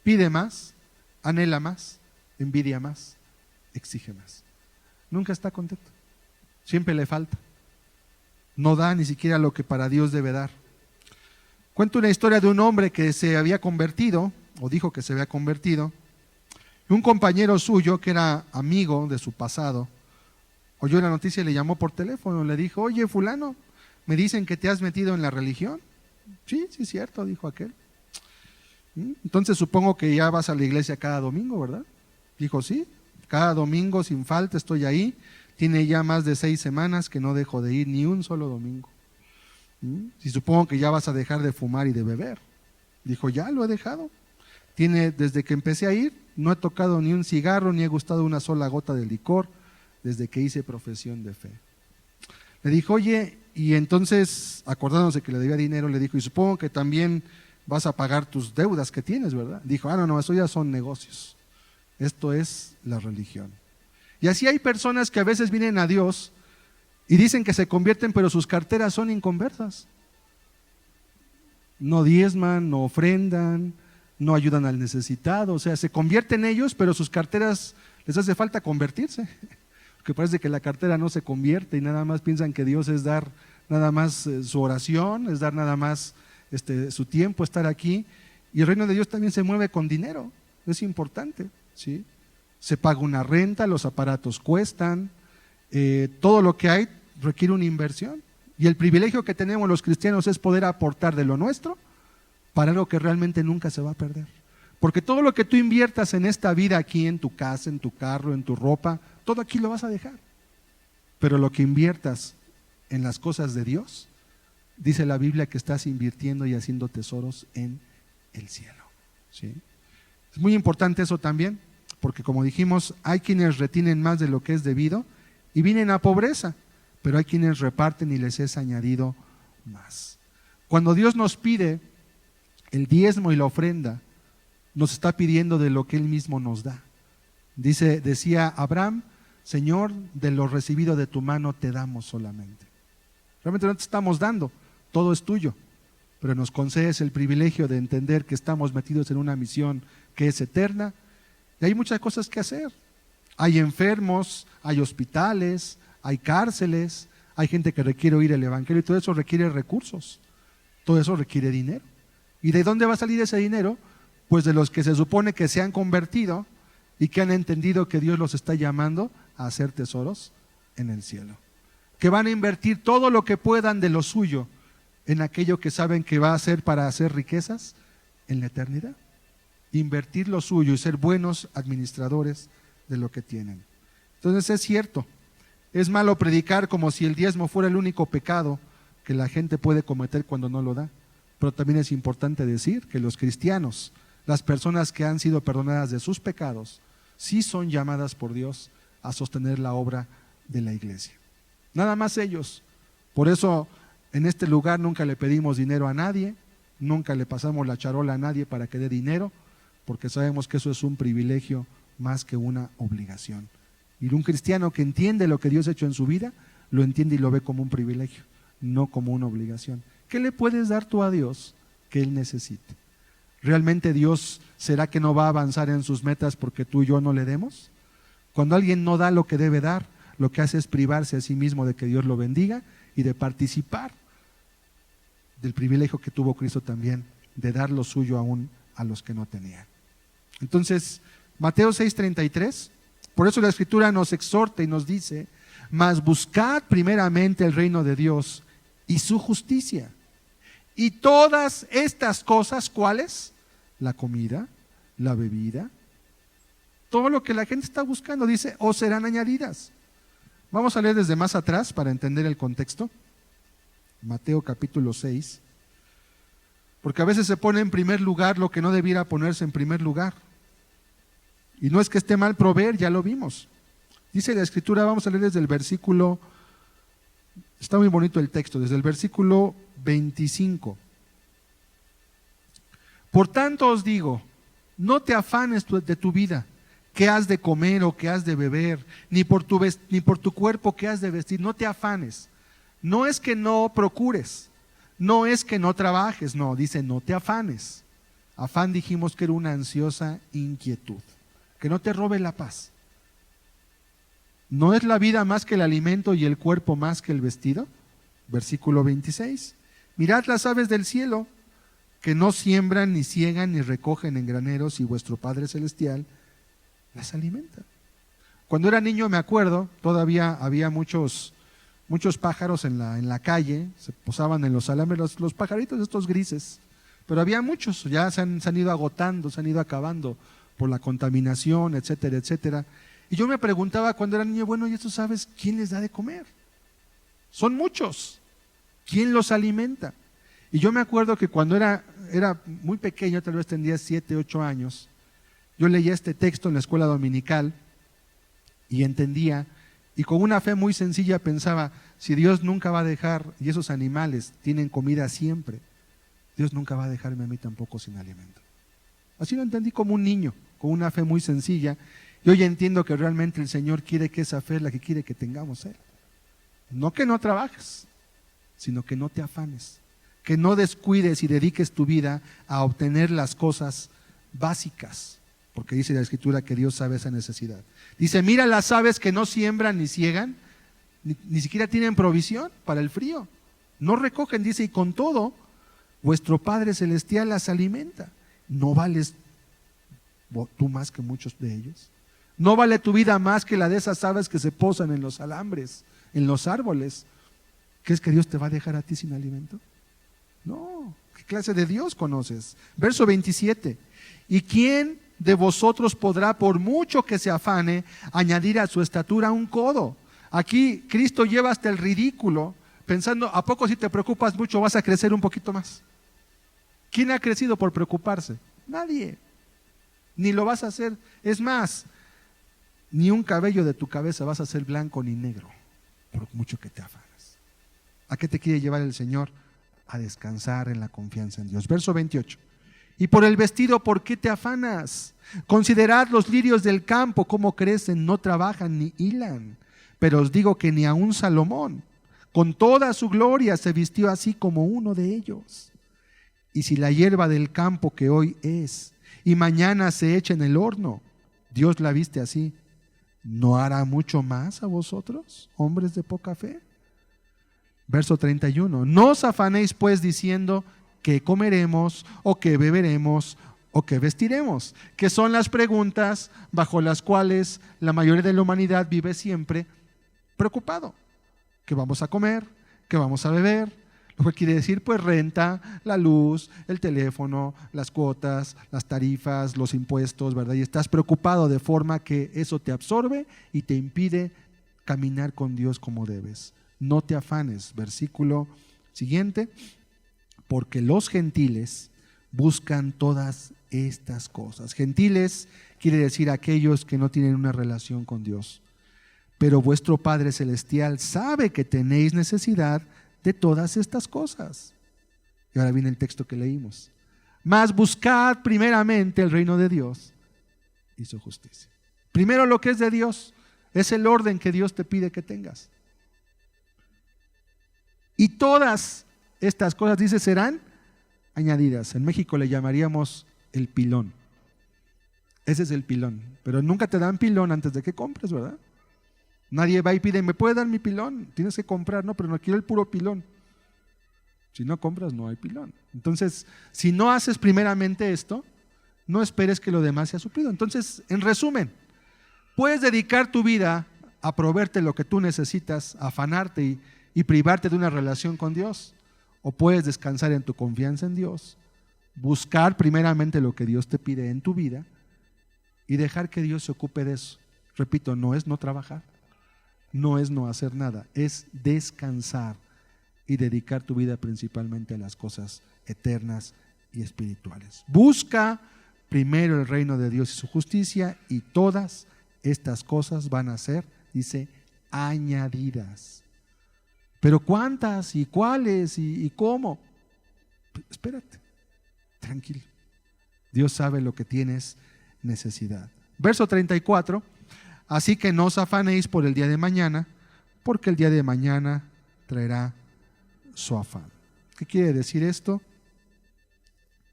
pide más, anhela más, envidia más, exige más. Nunca está contento. Siempre le falta. No da ni siquiera lo que para Dios debe dar. Cuento una historia de un hombre que se había convertido, o dijo que se había convertido. Un compañero suyo, que era amigo de su pasado, oyó la noticia y le llamó por teléfono. Le dijo: oye, fulano, me dicen que te has metido en la religión. Sí, sí es cierto, dijo aquel. Entonces supongo que ya vas a la iglesia cada domingo, ¿verdad? Dijo: sí, cada domingo sin falta estoy ahí. Tiene ya más de 6 semanas que no dejo de ir ni un solo domingo. Y supongo que ya vas a dejar de fumar y de beber. Dijo: ya lo he dejado. Desde que empecé a ir, no he tocado ni un cigarro, ni he gustado una sola gota de licor, desde que hice profesión de fe. Le dijo: oye, y entonces, acordándose que le debía dinero, le dijo: y supongo que también vas a pagar tus deudas que tienes, ¿verdad? Dijo: no, eso ya son negocios. Esto es la religión. Y así hay personas que a veces vienen a Dios y dicen que se convierten, pero sus carteras son inconversas. No diezman, no ofrendan, no ayudan al necesitado. O sea, se convierten ellos, pero sus carteras les hace falta convertirse. Porque parece que la cartera no se convierte y nada más piensan que Dios es dar nada más su oración, es dar nada más su tiempo, estar aquí. Y el reino de Dios también se mueve con dinero. Es importante, ¿sí? Se paga una renta, los aparatos cuestan, todo lo que hay requiere una inversión. Y el privilegio que tenemos los cristianos es poder aportar de lo nuestro para algo que realmente nunca se va a perder. Porque todo lo que tú inviertas en esta vida aquí, en tu casa, en tu carro, en tu ropa, todo aquí lo vas a dejar. Pero lo que inviertas en las cosas de Dios, dice la Biblia que estás invirtiendo y haciendo tesoros en el cielo, ¿sí? Es muy importante eso también, porque como dijimos, hay quienes retienen más de lo que es debido y vienen a pobreza, pero hay quienes reparten y les es añadido más. Cuando Dios nos pide el diezmo y la ofrenda, nos está pidiendo de lo que Él mismo nos da. Decía Abraham: Señor, de lo recibido de tu mano te damos solamente. Realmente no te estamos dando, todo es tuyo, pero nos concedes el privilegio de entender que estamos metidos en una misión que es eterna. Y hay muchas cosas que hacer. Hay enfermos, hay hospitales, hay cárceles, hay gente que requiere oír el evangelio y todo eso requiere recursos, todo eso requiere dinero. ¿Y de dónde va a salir ese dinero? Pues de los que se supone que se han convertido y que han entendido que Dios los está llamando a hacer tesoros en el cielo, que van a invertir todo lo que puedan de lo suyo en aquello que saben que va a ser para hacer riquezas en la eternidad. Invertir lo suyo y ser buenos administradores de lo que tienen. Entonces es cierto, es malo predicar como si el diezmo fuera el único pecado que la gente puede cometer cuando no lo da, pero también es importante decir que los cristianos, las personas que han sido perdonadas de sus pecados, sí son llamadas por Dios a sostener la obra de la iglesia. Nada más ellos. Por eso en este lugar nunca le pedimos dinero a nadie, nunca le pasamos la charola a nadie para que dé dinero, porque sabemos que eso es un privilegio más que una obligación. Y un cristiano que entiende lo que Dios ha hecho en su vida, lo entiende y lo ve como un privilegio, no como una obligación. ¿Qué le puedes dar tú a Dios que Él necesite? ¿Realmente Dios será que no va a avanzar en sus metas porque tú y yo no le demos? Cuando alguien no da lo que debe dar, lo que hace es privarse a sí mismo de que Dios lo bendiga y de participar del privilegio que tuvo Cristo también, de dar lo suyo aún a los que no tenían. Entonces, Mateo 6:33, por eso la Escritura nos exhorta y nos dice: mas buscad primeramente el reino de Dios y su justicia, y todas estas cosas, ¿cuáles? La comida, la bebida, todo lo que la gente está buscando, dice, os serán añadidas. Vamos a leer desde más atrás para entender el contexto. Mateo capítulo 6. Porque a veces se pone en primer lugar lo que no debiera ponerse en primer lugar. Y no es que esté mal proveer, ya lo vimos. Dice la Escritura, vamos a leer desde el versículo, está muy bonito el texto, desde el versículo 25. Por tanto os digo, no te afanes de tu vida, qué has de comer o qué has de beber, ni por tu cuerpo qué has de vestir, no te afanes. No es que no procures, no es que no trabajes, no, dice no te afanes. Afán dijimos que era una ansiosa inquietud, que no te robe la paz. ¿No es la vida más que el alimento y el cuerpo más que el vestido? Versículo 26. Mirad las aves del cielo, que no siembran, ni siegan, ni recogen en graneros, y vuestro Padre Celestial las alimenta. Cuando era niño me acuerdo, todavía había muchos pájaros en la calle, se posaban en los alambres, los pajaritos estos grises, pero había muchos, ya se han ido agotando, se han ido acabando por la contaminación, etcétera, etcétera. Y yo me preguntaba cuando era niño, bueno, ¿y estos aves quién les da de comer? Son muchos, ¿quién los alimenta? Y yo me acuerdo que cuando era muy pequeño, tal vez tendría 7, 8 años, yo leía este texto en la escuela dominical y entendía, y con una fe muy sencilla pensaba, si Dios nunca va a dejar, y esos animales tienen comida siempre, Dios nunca va a dejarme a mí tampoco sin alimento. Así lo entendí como un niño, con una fe muy sencilla, y hoy entiendo que realmente el Señor quiere que esa fe es la que quiere que tengamos Él. No que no trabajes, sino que no te afanes, que no descuides y dediques tu vida a obtener las cosas básicas, porque dice la Escritura que Dios sabe esa necesidad. Dice, mira las aves que no siembran ni ciegan, ni siquiera tienen provisión para el frío, no recogen, dice, y con todo, vuestro Padre Celestial las alimenta. ¿No vales tú más que muchos de ellos? ¿No vale tu vida más que la de esas aves que se posan en los alambres, en los árboles? ¿Crees que Dios te va a dejar a ti sin alimento? No, ¿qué clase de Dios conoces? Verso 27. ¿Y quién de vosotros podrá, por mucho que se afane, añadir a su estatura un codo? Aquí Cristo lleva hasta el ridículo, pensando, ¿a poco si te preocupas mucho vas a crecer un poquito más? ¿Quién ha crecido por preocuparse? Nadie. Ni lo vas a hacer. Es más, ni un cabello de tu cabeza vas a ser blanco ni negro, por mucho que te afanes. ¿A qué te quiere llevar el Señor? A descansar en la confianza en Dios. Verso 28. Y por el vestido, ¿por qué te afanas? Considerad los lirios del campo, cómo crecen, no trabajan ni hilan. Pero os digo que ni aun Salomón, con toda su gloria, se vistió así como uno de ellos. Y si la hierba del campo que hoy es y mañana se echa en el horno, Dios la viste así, ¿no hará mucho más a vosotros, hombres de poca fe? Verso 31. No os afanéis pues diciendo qué comeremos o qué beberemos o qué vestiremos, que son las preguntas bajo las cuales la mayoría de la humanidad vive siempre preocupado. ¿Qué vamos a comer? ¿Qué vamos a beber? Lo que quiere decir, pues renta, la luz, el teléfono, las cuotas, las tarifas, los impuestos, ¿verdad? Y estás preocupado de forma que eso te absorbe y te impide caminar con Dios como debes. No te afanes. Versículo siguiente. Porque los gentiles buscan todas estas cosas. Gentiles quiere decir aquellos que no tienen una relación con Dios. Pero vuestro Padre Celestial sabe que tenéis necesidad de todas estas cosas. Y ahora viene el texto que leímos. Mas buscad primeramente el reino de Dios y su justicia. Primero lo que es de Dios, es el orden que Dios te pide que tengas. Y todas estas cosas, dice, serán añadidas. En México le llamaríamos el pilón. Ese es el pilón. Pero nunca te dan pilón antes de que compres, ¿verdad? Nadie va y pide, ¿me puede dar mi pilón? Tienes que comprar, no, pero no quiero el puro pilón. Si no compras, no hay pilón. Entonces, si no haces primeramente esto, no esperes que lo demás sea suplido. Entonces, en resumen, puedes dedicar tu vida a proveerte lo que tú necesitas, a afanarte y privarte de una relación con Dios. O puedes descansar en tu confianza en Dios, buscar primeramente lo que Dios te pide en tu vida y dejar que Dios se ocupe de eso. Repito, no es no trabajar. no es no hacer nada, es descansar y dedicar tu vida principalmente a las cosas eternas y espirituales. Busca primero el reino de Dios y su justicia, y todas estas cosas van a ser, dice, añadidas. Pero ¿cuántas y cuáles y cómo? Espérate, tranquilo. Dios sabe lo que tienes necesidad. Verso 34. Así que no os afanéis por el día de mañana, porque el día de mañana traerá su afán. ¿Qué quiere decir esto?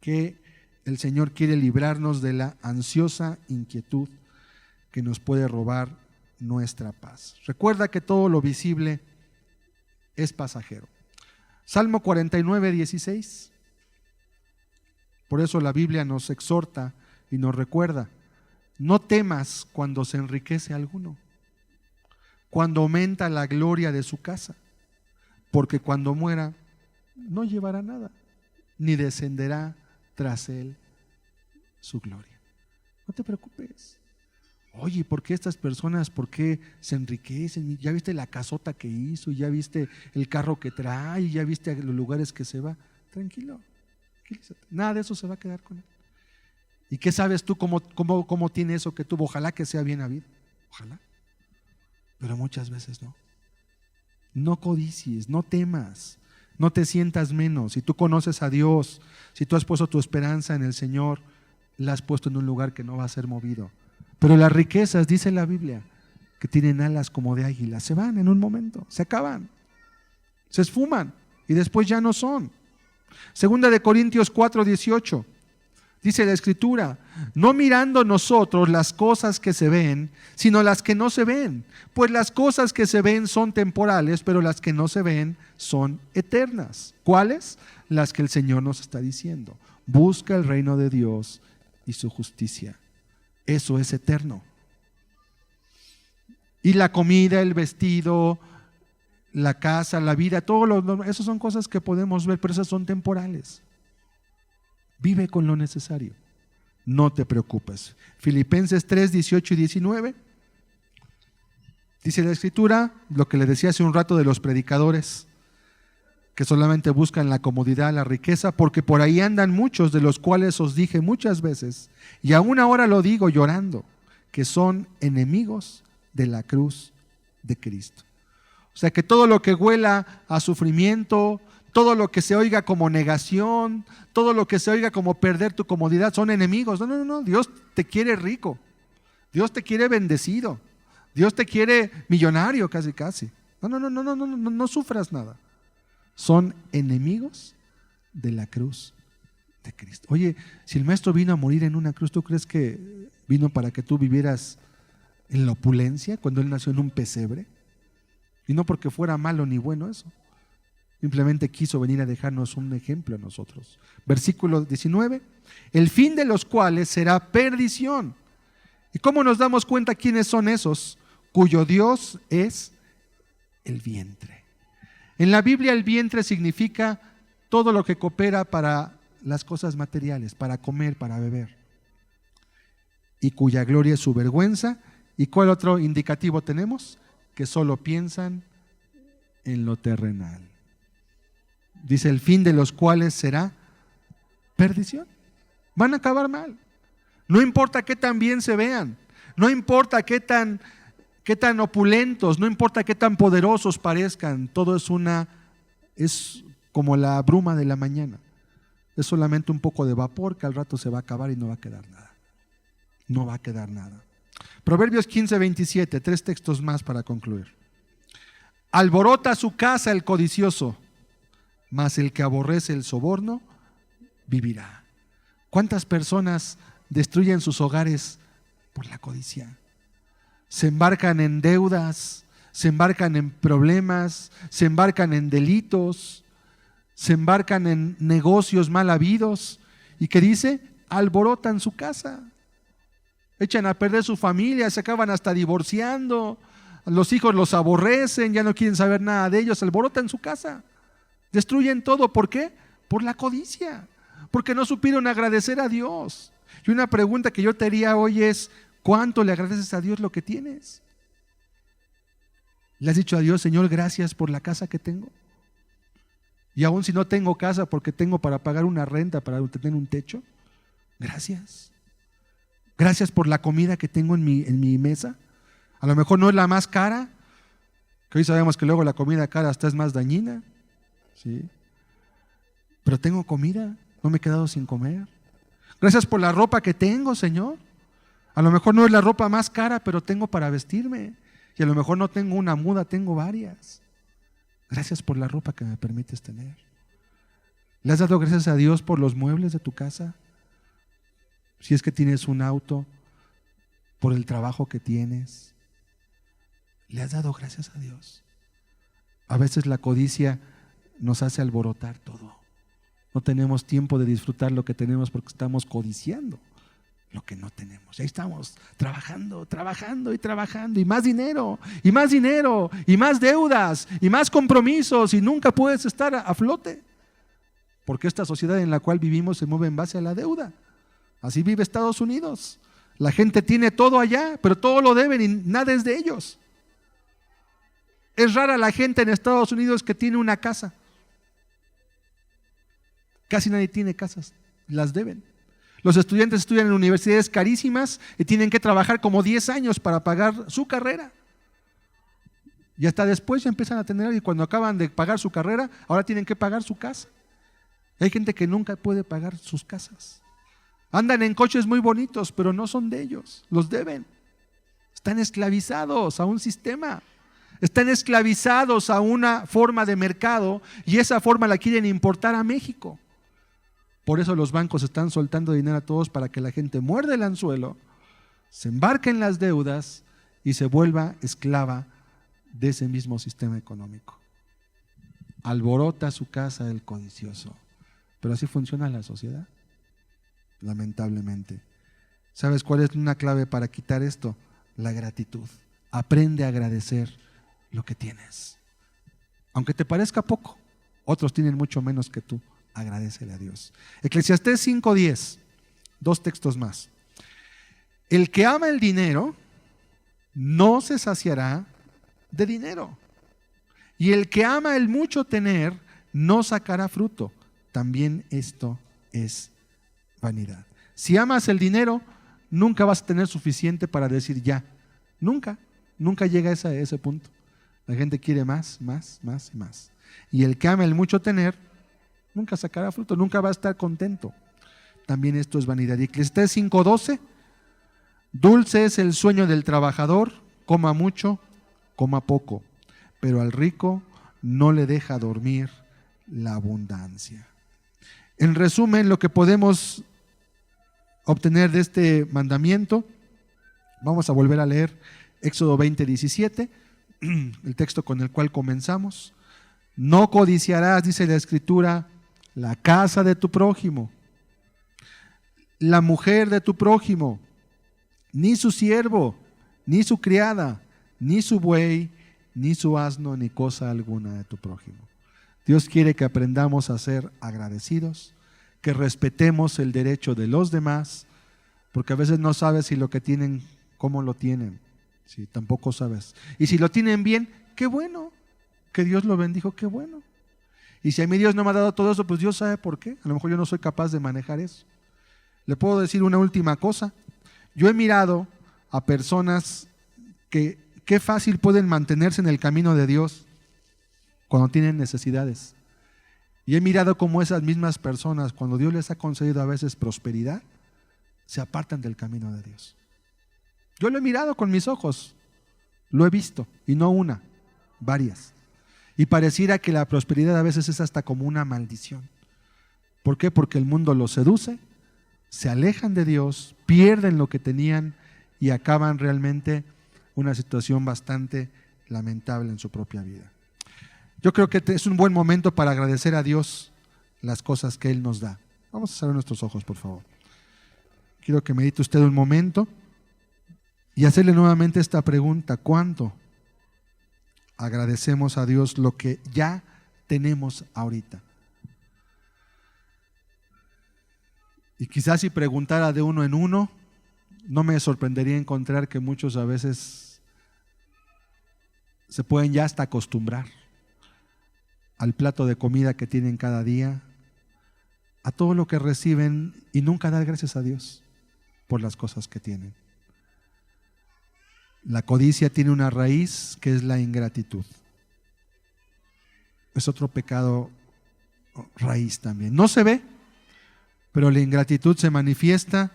Que el Señor quiere librarnos de la ansiosa inquietud que nos puede robar nuestra paz. Recuerda que todo lo visible es pasajero. Salmo 49, 16. Por eso la Biblia nos exhorta y nos recuerda: no temas cuando se enriquece alguno, cuando aumenta la gloria de su casa, porque cuando muera no llevará nada, ni descenderá tras él su gloria. No te preocupes. Oye, ¿por qué estas personas, por qué se enriquecen? Ya viste la casota que hizo, ya viste el carro que trae, ya viste los lugares que se va. Tranquilo, nada de eso se va a quedar con él. ¿Y qué sabes tú cómo tiene eso que tuvo? Ojalá que sea bien habido, ojalá, pero muchas veces no. No codicies, no temas, no te sientas menos. Si tú conoces a Dios, si tú has puesto tu esperanza en el Señor, la has puesto en un lugar que no va a ser movido. Pero las riquezas, dice la Biblia, que tienen alas como de águila, se van en un momento, se acaban, se esfuman y después ya no son. Segunda de Corintios 4, 18. Dice la Escritura: no mirando nosotros las cosas que se ven, sino las que no se ven. Pues las cosas que se ven son temporales, pero las que no se ven son eternas. ¿Cuáles? Las que el Señor nos está diciendo. Busca el reino de Dios y su justicia. Eso es eterno. Y la comida, el vestido, la casa, la vida, eso son cosas que podemos ver, pero esas son temporales. Vive con lo necesario, no te preocupes. Filipenses 3, 18 y 19. Dice la Escritura, lo que le decía hace un rato de los predicadores, que solamente buscan la comodidad, la riqueza, porque por ahí andan muchos, de los cuales os dije muchas veces, y aún ahora lo digo llorando, que son enemigos de la cruz de Cristo. O sea, que todo lo que huela a sufrimiento, todo lo que se oiga como negación, todo lo que se oiga como perder tu comodidad, son enemigos. No, Dios te quiere rico, Dios te quiere bendecido, Dios te quiere millonario casi. No sufras nada. Son enemigos de la cruz de Cristo. Oye, si el Maestro vino a morir en una cruz, ¿tú crees que vino para que tú vivieras en la opulencia cuando Él nació en un pesebre? Y no porque fuera malo ni bueno eso. Simplemente quiso venir a dejarnos un ejemplo a nosotros. Versículo 19. El fin de los cuales será perdición. ¿Y cómo nos damos cuenta quiénes son esos? Cuyo Dios es el vientre. En la Biblia el vientre significa todo lo que coopera para las cosas materiales, para comer, para beber. Y cuya gloria es su vergüenza. ¿Y cuál otro indicativo tenemos? Que solo piensan en lo terrenal. Dice, el fin de los cuales será perdición. Van a acabar mal. No importa qué tan bien se vean, no importa qué tan opulentos, no importa qué tan poderosos parezcan, todo es como la bruma de la mañana. Es solamente un poco de vapor que al rato se va a acabar y no va a quedar nada. No va a quedar nada. Proverbios 15, 27, 3 textos más para concluir. Alborota su casa el codicioso, mas el que aborrece el soborno vivirá. ¿Cuántas personas destruyen sus hogares por la codicia? Se embarcan en deudas, se embarcan en problemas, se embarcan en delitos, se embarcan en negocios mal habidos. ¿Y qué dice? Alborotan su casa, echan a perder su familia, se acaban hasta divorciando, los hijos los aborrecen, ya no quieren saber nada de ellos, alborotan su casa, destruyen todo. ¿Por qué? Por la codicia, porque no supieron agradecer a Dios. Y una pregunta que yo te haría hoy es: ¿cuánto le agradeces a Dios lo que tienes? ¿Le has dicho a Dios, Señor, gracias por la casa que tengo? Y aún si no tengo casa porque tengo para pagar una renta, para tener un techo, gracias. Gracias por la comida que tengo en mi mesa. A lo mejor no es la más cara, que hoy sabemos que luego la comida cara hasta es más dañina, ¿sí? Pero tengo comida, no me he quedado sin comer. Gracias por la ropa que tengo, Señor. A lo mejor no es la ropa más cara, pero tengo para vestirme. Y a lo mejor no tengo una muda, tengo varias. Gracias por la ropa que me permites tener. ¿Le has dado gracias a Dios por los muebles de tu casa? Si es que tienes un auto, por el trabajo que tienes. ¿Le has dado gracias a Dios? A veces la codicia nos hace alborotar todo. No tenemos tiempo de disfrutar lo que tenemos porque estamos codiciando lo que no tenemos. Ahí estamos trabajando, trabajando y trabajando, y más dinero, y más dinero, y más deudas, y más compromisos, y nunca puedes estar a flote. Porque esta sociedad en la cual vivimos se mueve en base a la deuda. Así vive Estados Unidos. La gente tiene todo allá, pero todo lo deben y nada es de ellos. Es rara la gente en Estados Unidos que tiene una casa. Casi nadie tiene casas, las deben. Los estudiantes estudian en universidades carísimas y tienen que trabajar como 10 años para pagar su carrera. Y hasta después ya empiezan a tener, y cuando acaban de pagar su carrera, ahora tienen que pagar su casa. Hay gente que nunca puede pagar sus casas. Andan en coches muy bonitos, pero no son de ellos, los deben. Están esclavizados a un sistema. Están esclavizados a una forma de mercado y esa forma la quieren importar a México. Por eso los bancos están soltando dinero a todos para que la gente muerde el anzuelo, se embarque en las deudas y se vuelva esclava de ese mismo sistema económico. Alborota su casa el codicioso. Pero así funciona la sociedad, lamentablemente. ¿Sabes cuál es una clave para quitar esto? La gratitud. Aprende a agradecer lo que tienes. Aunque te parezca poco, otros tienen mucho menos que tú. Agradécele a Dios. Eclesiastés 5:10, 2 textos más. El que ama el dinero no se saciará de dinero, y el que ama el mucho tener no sacará fruto. También esto es vanidad. Si amas el dinero, nunca vas a tener suficiente para decir ya. Nunca llega a ese punto. La gente quiere más, más, más y más. Y el que ama el mucho tener nunca sacará fruto, nunca va a estar contento. También esto es vanidad. Y Eclesiastés 5:12, dulce es el sueño del trabajador, coma mucho, coma poco, pero al rico no le deja dormir la abundancia. En resumen, lo que podemos obtener de este mandamiento, vamos a volver a leer Éxodo 20:17, el texto con el cual comenzamos. No codiciarás, dice la Escritura, la casa de tu prójimo, la mujer de tu prójimo, ni su siervo, ni su criada, ni su buey, ni su asno, ni cosa alguna de tu prójimo. Dios quiere que aprendamos a ser agradecidos, que respetemos el derecho de los demás, porque a veces no sabes si lo que tienen, cómo lo tienen. Sí, tampoco sabes. Y si lo tienen bien, qué bueno. Que Dios lo bendijo, qué bueno. Y si a mí Dios no me ha dado todo eso, pues Dios sabe por qué. A lo mejor yo no soy capaz de manejar eso. Le puedo decir una última cosa. Yo he mirado a personas que qué fácil pueden mantenerse en el camino de Dios cuando tienen necesidades. Y he mirado cómo esas mismas personas, cuando Dios les ha concedido a veces prosperidad, se apartan del camino de Dios. Yo lo he mirado con mis ojos, lo he visto, y no una, varias. Y pareciera que la prosperidad a veces es hasta como una maldición. ¿Por qué? Porque el mundo los seduce, se alejan de Dios, pierden lo que tenían y acaban realmente una situación bastante lamentable en su propia vida. Yo creo que es un buen momento para agradecer a Dios las cosas que Él nos da. Vamos a cerrar nuestros ojos, por favor. Quiero que medite usted un momento y hacerle nuevamente esta pregunta: ¿cuánto agradecemos a Dios lo que ya tenemos ahorita? Y quizás si preguntara de uno en uno, no me sorprendería encontrar que muchos a veces se pueden ya hasta acostumbrar al plato de comida que tienen cada día, a todo lo que reciben y nunca dar gracias a Dios por las cosas que tienen. La codicia tiene una raíz que es la ingratitud. Es otro pecado raíz también. No se ve, pero la ingratitud se manifiesta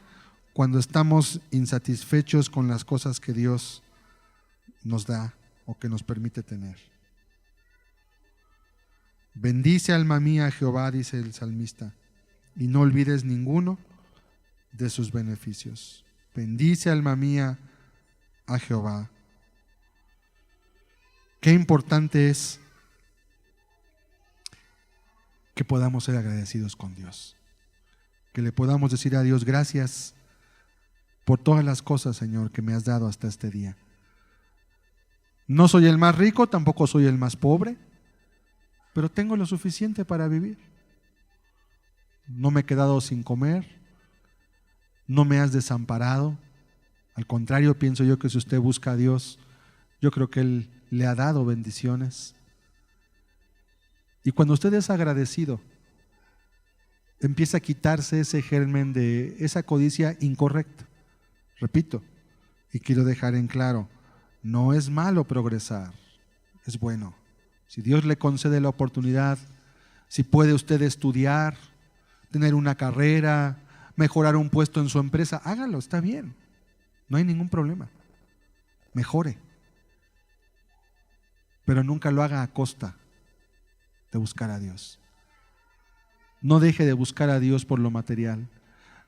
cuando estamos insatisfechos con las cosas que Dios nos da o que nos permite tener. Bendice, alma mía, a Jehová, dice el salmista, y no olvides ninguno de sus beneficios. Bendice, alma mía, a Jehová. Qué importante es que podamos ser agradecidos con Dios, que le podamos decir a Dios: gracias por todas las cosas, Señor, que me has dado hasta este día. No soy el más rico, tampoco soy el más pobre, pero tengo lo suficiente para vivir. No me he quedado sin comer, no me has desamparado. Al contrario, pienso yo que si usted busca a Dios, yo creo que Él le ha dado bendiciones. Y cuando usted es agradecido, empieza a quitarse ese germen de esa codicia incorrecta. Repito, y quiero dejar en claro, no es malo progresar, es bueno. Si Dios le concede la oportunidad, si puede usted estudiar, tener una carrera, mejorar un puesto en su empresa, hágalo, está bien, no hay ningún problema. Mejore, pero nunca lo haga a costa de buscar a Dios. No deje de buscar a Dios por lo material.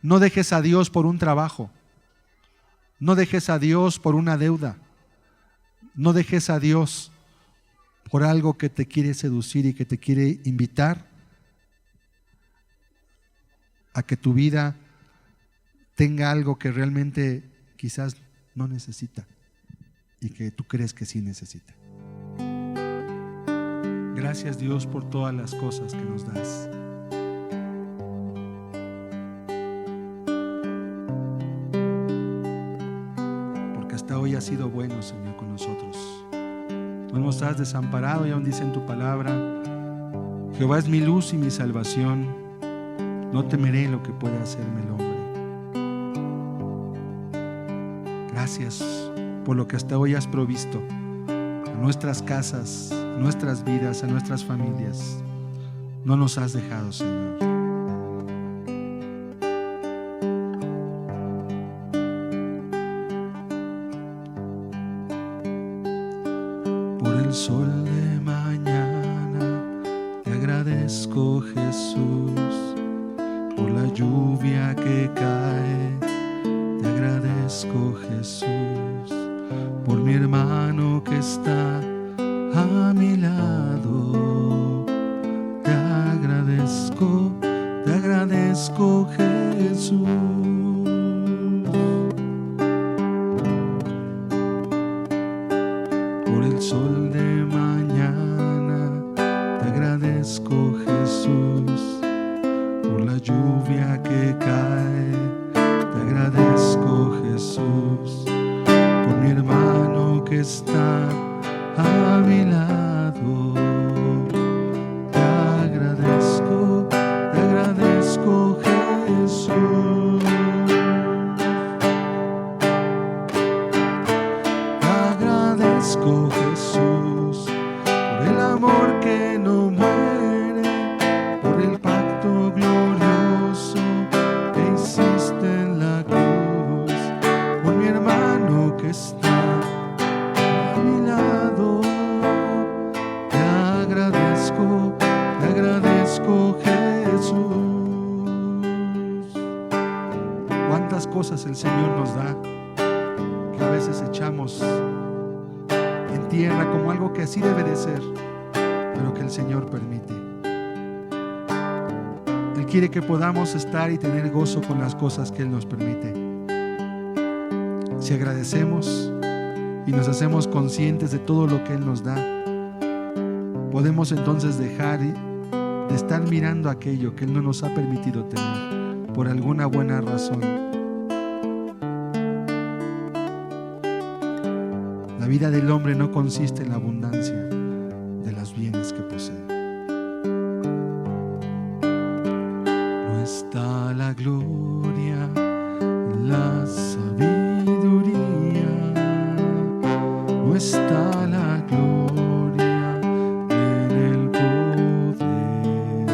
No dejes a Dios por un trabajo. No dejes a Dios por una deuda. No dejes a Dios por algo que te quiere seducir y que te quiere invitar a que tu vida tenga algo que realmente quizás no necesita y que tú crees que sí necesita. Gracias, Dios, por todas las cosas que nos das. Porque hasta hoy has sido bueno, Señor, con nosotros. No nos has desamparado, y aún dice en tu palabra: Jehová es mi luz y mi salvación, no temeré lo que pueda hacerme el hombre. Gracias por lo que hasta hoy has provisto a nuestras casas, a nuestras vidas, a nuestras familias. No nos has dejado, Señor. Por el sol de mañana te agradezco, Jesús. Por la lluvia que cae te agradezco, Jesús. Por mi hermano que está a mi lado, te agradezco, Jesús. Por el sol de mañana te agradezco, Jesús. Por la lluvia que cae te agradezco, Jesús. Por mi hermano que está a mi lado, te agradezco, Jesús. Te agradezco, Jesús, por el amor que no muere, por el pacto glorioso que hiciste en la cruz, por mi hermano que está a mi lado. Te agradezco, Jesús. Cuántas cosas el Señor nos da que a veces echamos en tierra como algo que así debe de ser, pero que el Señor permite. Él quiere que podamos estar y tener gozo con las cosas que Él nos permite. Si agradecemos y nos hacemos conscientes de todo lo que Él nos da, podemos entonces dejar de estar mirando aquello que Él no nos ha permitido tener por alguna buena razón. La vida del hombre no consiste en la abundancia de los bienes que posee. No está la gloria en la sabiduría, no está la gloria en el poder,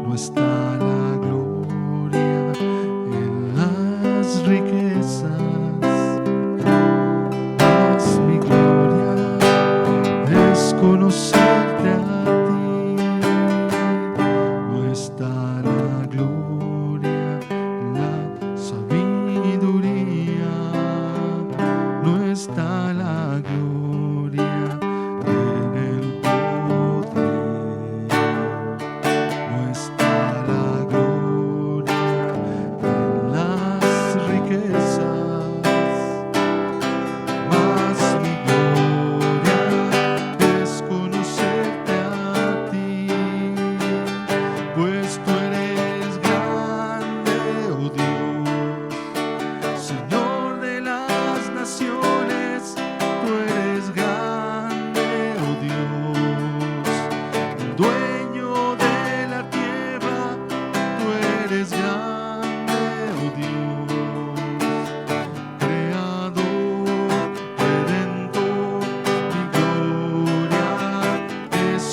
no está la gloria en las riquezas. Conocerte a ti, no está la gloria, la sabiduría, no está la gloria en el poder, no está la gloria en las riquezas, mas mi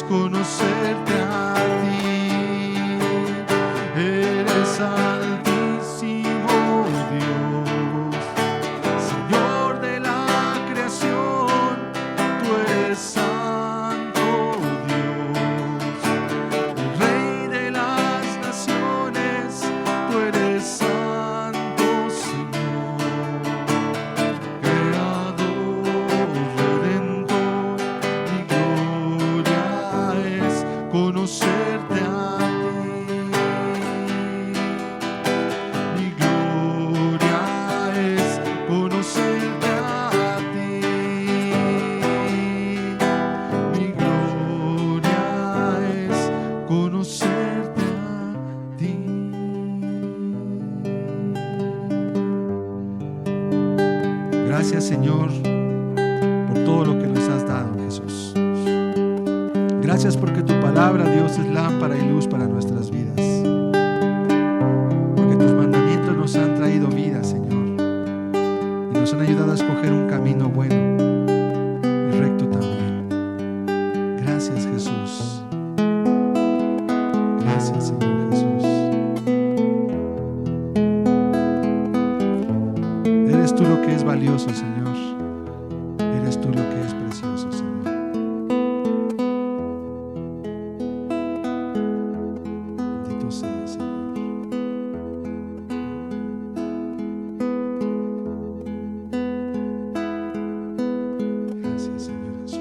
conocerte a ti, eres altísimo Dios, Señor de la creación, tú eres santo Dios, el Rey de las naciones, tú eres santo Señor, Creador, Redentor, mi gloria es conocerte a ti, mi gloria es conocerte a ti, mi gloria es conocerte a ti. Gracias, Señor, por todo lo que nos has dado, Jesús. Gracias porque tu palabra, Dios, es lámpara y luz para nuestras vidas. Porque tus mandamientos nos han traído vida, Señor, y nos han ayudado a escoger un camino bueno y recto también. Gracias, Jesús. Gracias, Señor Jesús. Eres tú lo que es valioso, Señor. Eres tú lo que es precioso, Señor. Bendito sea, Señor. Gracias, Señor Jesús.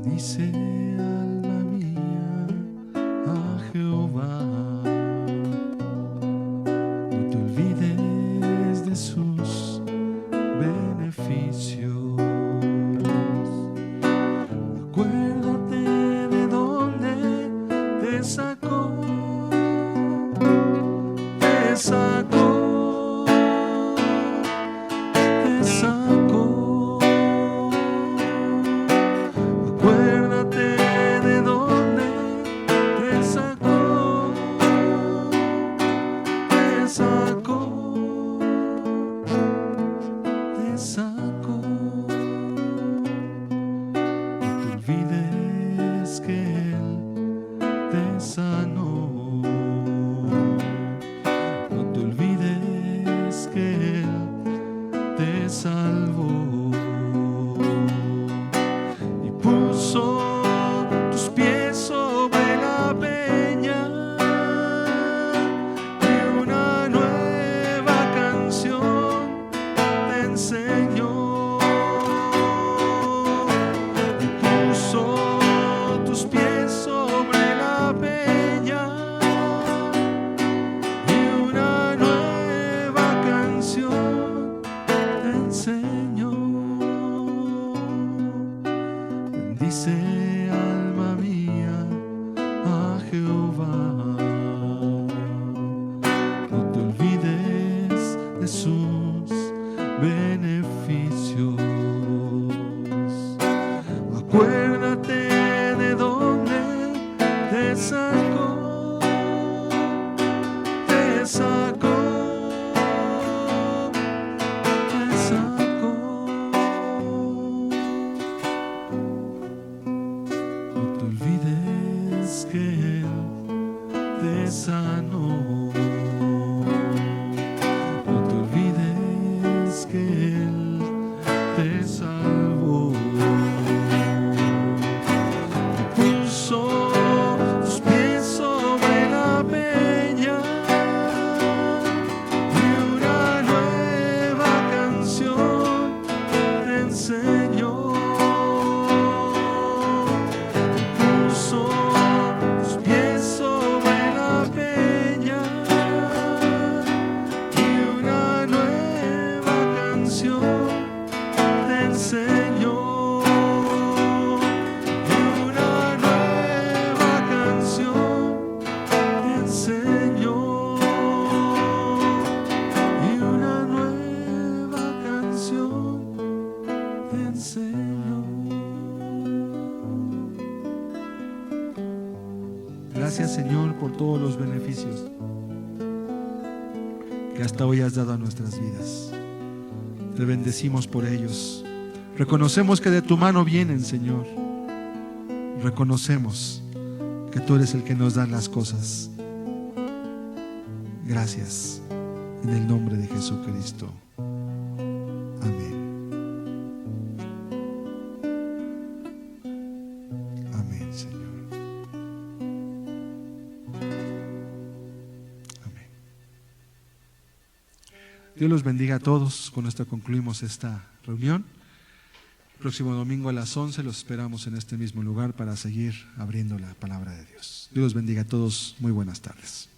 Bendice, alma mía, a Jehová. No te olvides de sus beneficios. Acuérdate de dónde te sacó. Te sacó. Te sacó. Acuérdate de dónde te sacó, te sacó, te sacó. No te olvides que Él te sanó. No te olvides que Él te salvó. Puso tus pies sobre la peña y una nueva canción te enseñó. Y puso Bendice, alma mía, a Jehová. No te olvides de sus beneficios. Acuérdate de dónde te sacó, te sacó, te sacó. No te olvides que Él te sanó. No te olvides que Él te salvó. Puso tus pies sobre la peña y una nueva canción te enseñó. Puso tus pies sobre la peña y una nueva canción te enseñó. Gracias, Señor, por todos los beneficios que hasta hoy has dado a nuestras vidas. Te bendecimos por ellos. Reconocemos que de tu mano vienen, Señor. Reconocemos que tú eres el que nos da las cosas. Gracias, en el nombre de Jesucristo. Amén. Amén, Señor. Amén. Dios los bendiga a todos. Con esto concluimos esta reunión. Próximo domingo a las 11 los esperamos en este mismo lugar para seguir abriendo la palabra de Dios. Dios los bendiga a todos. Muy buenas tardes.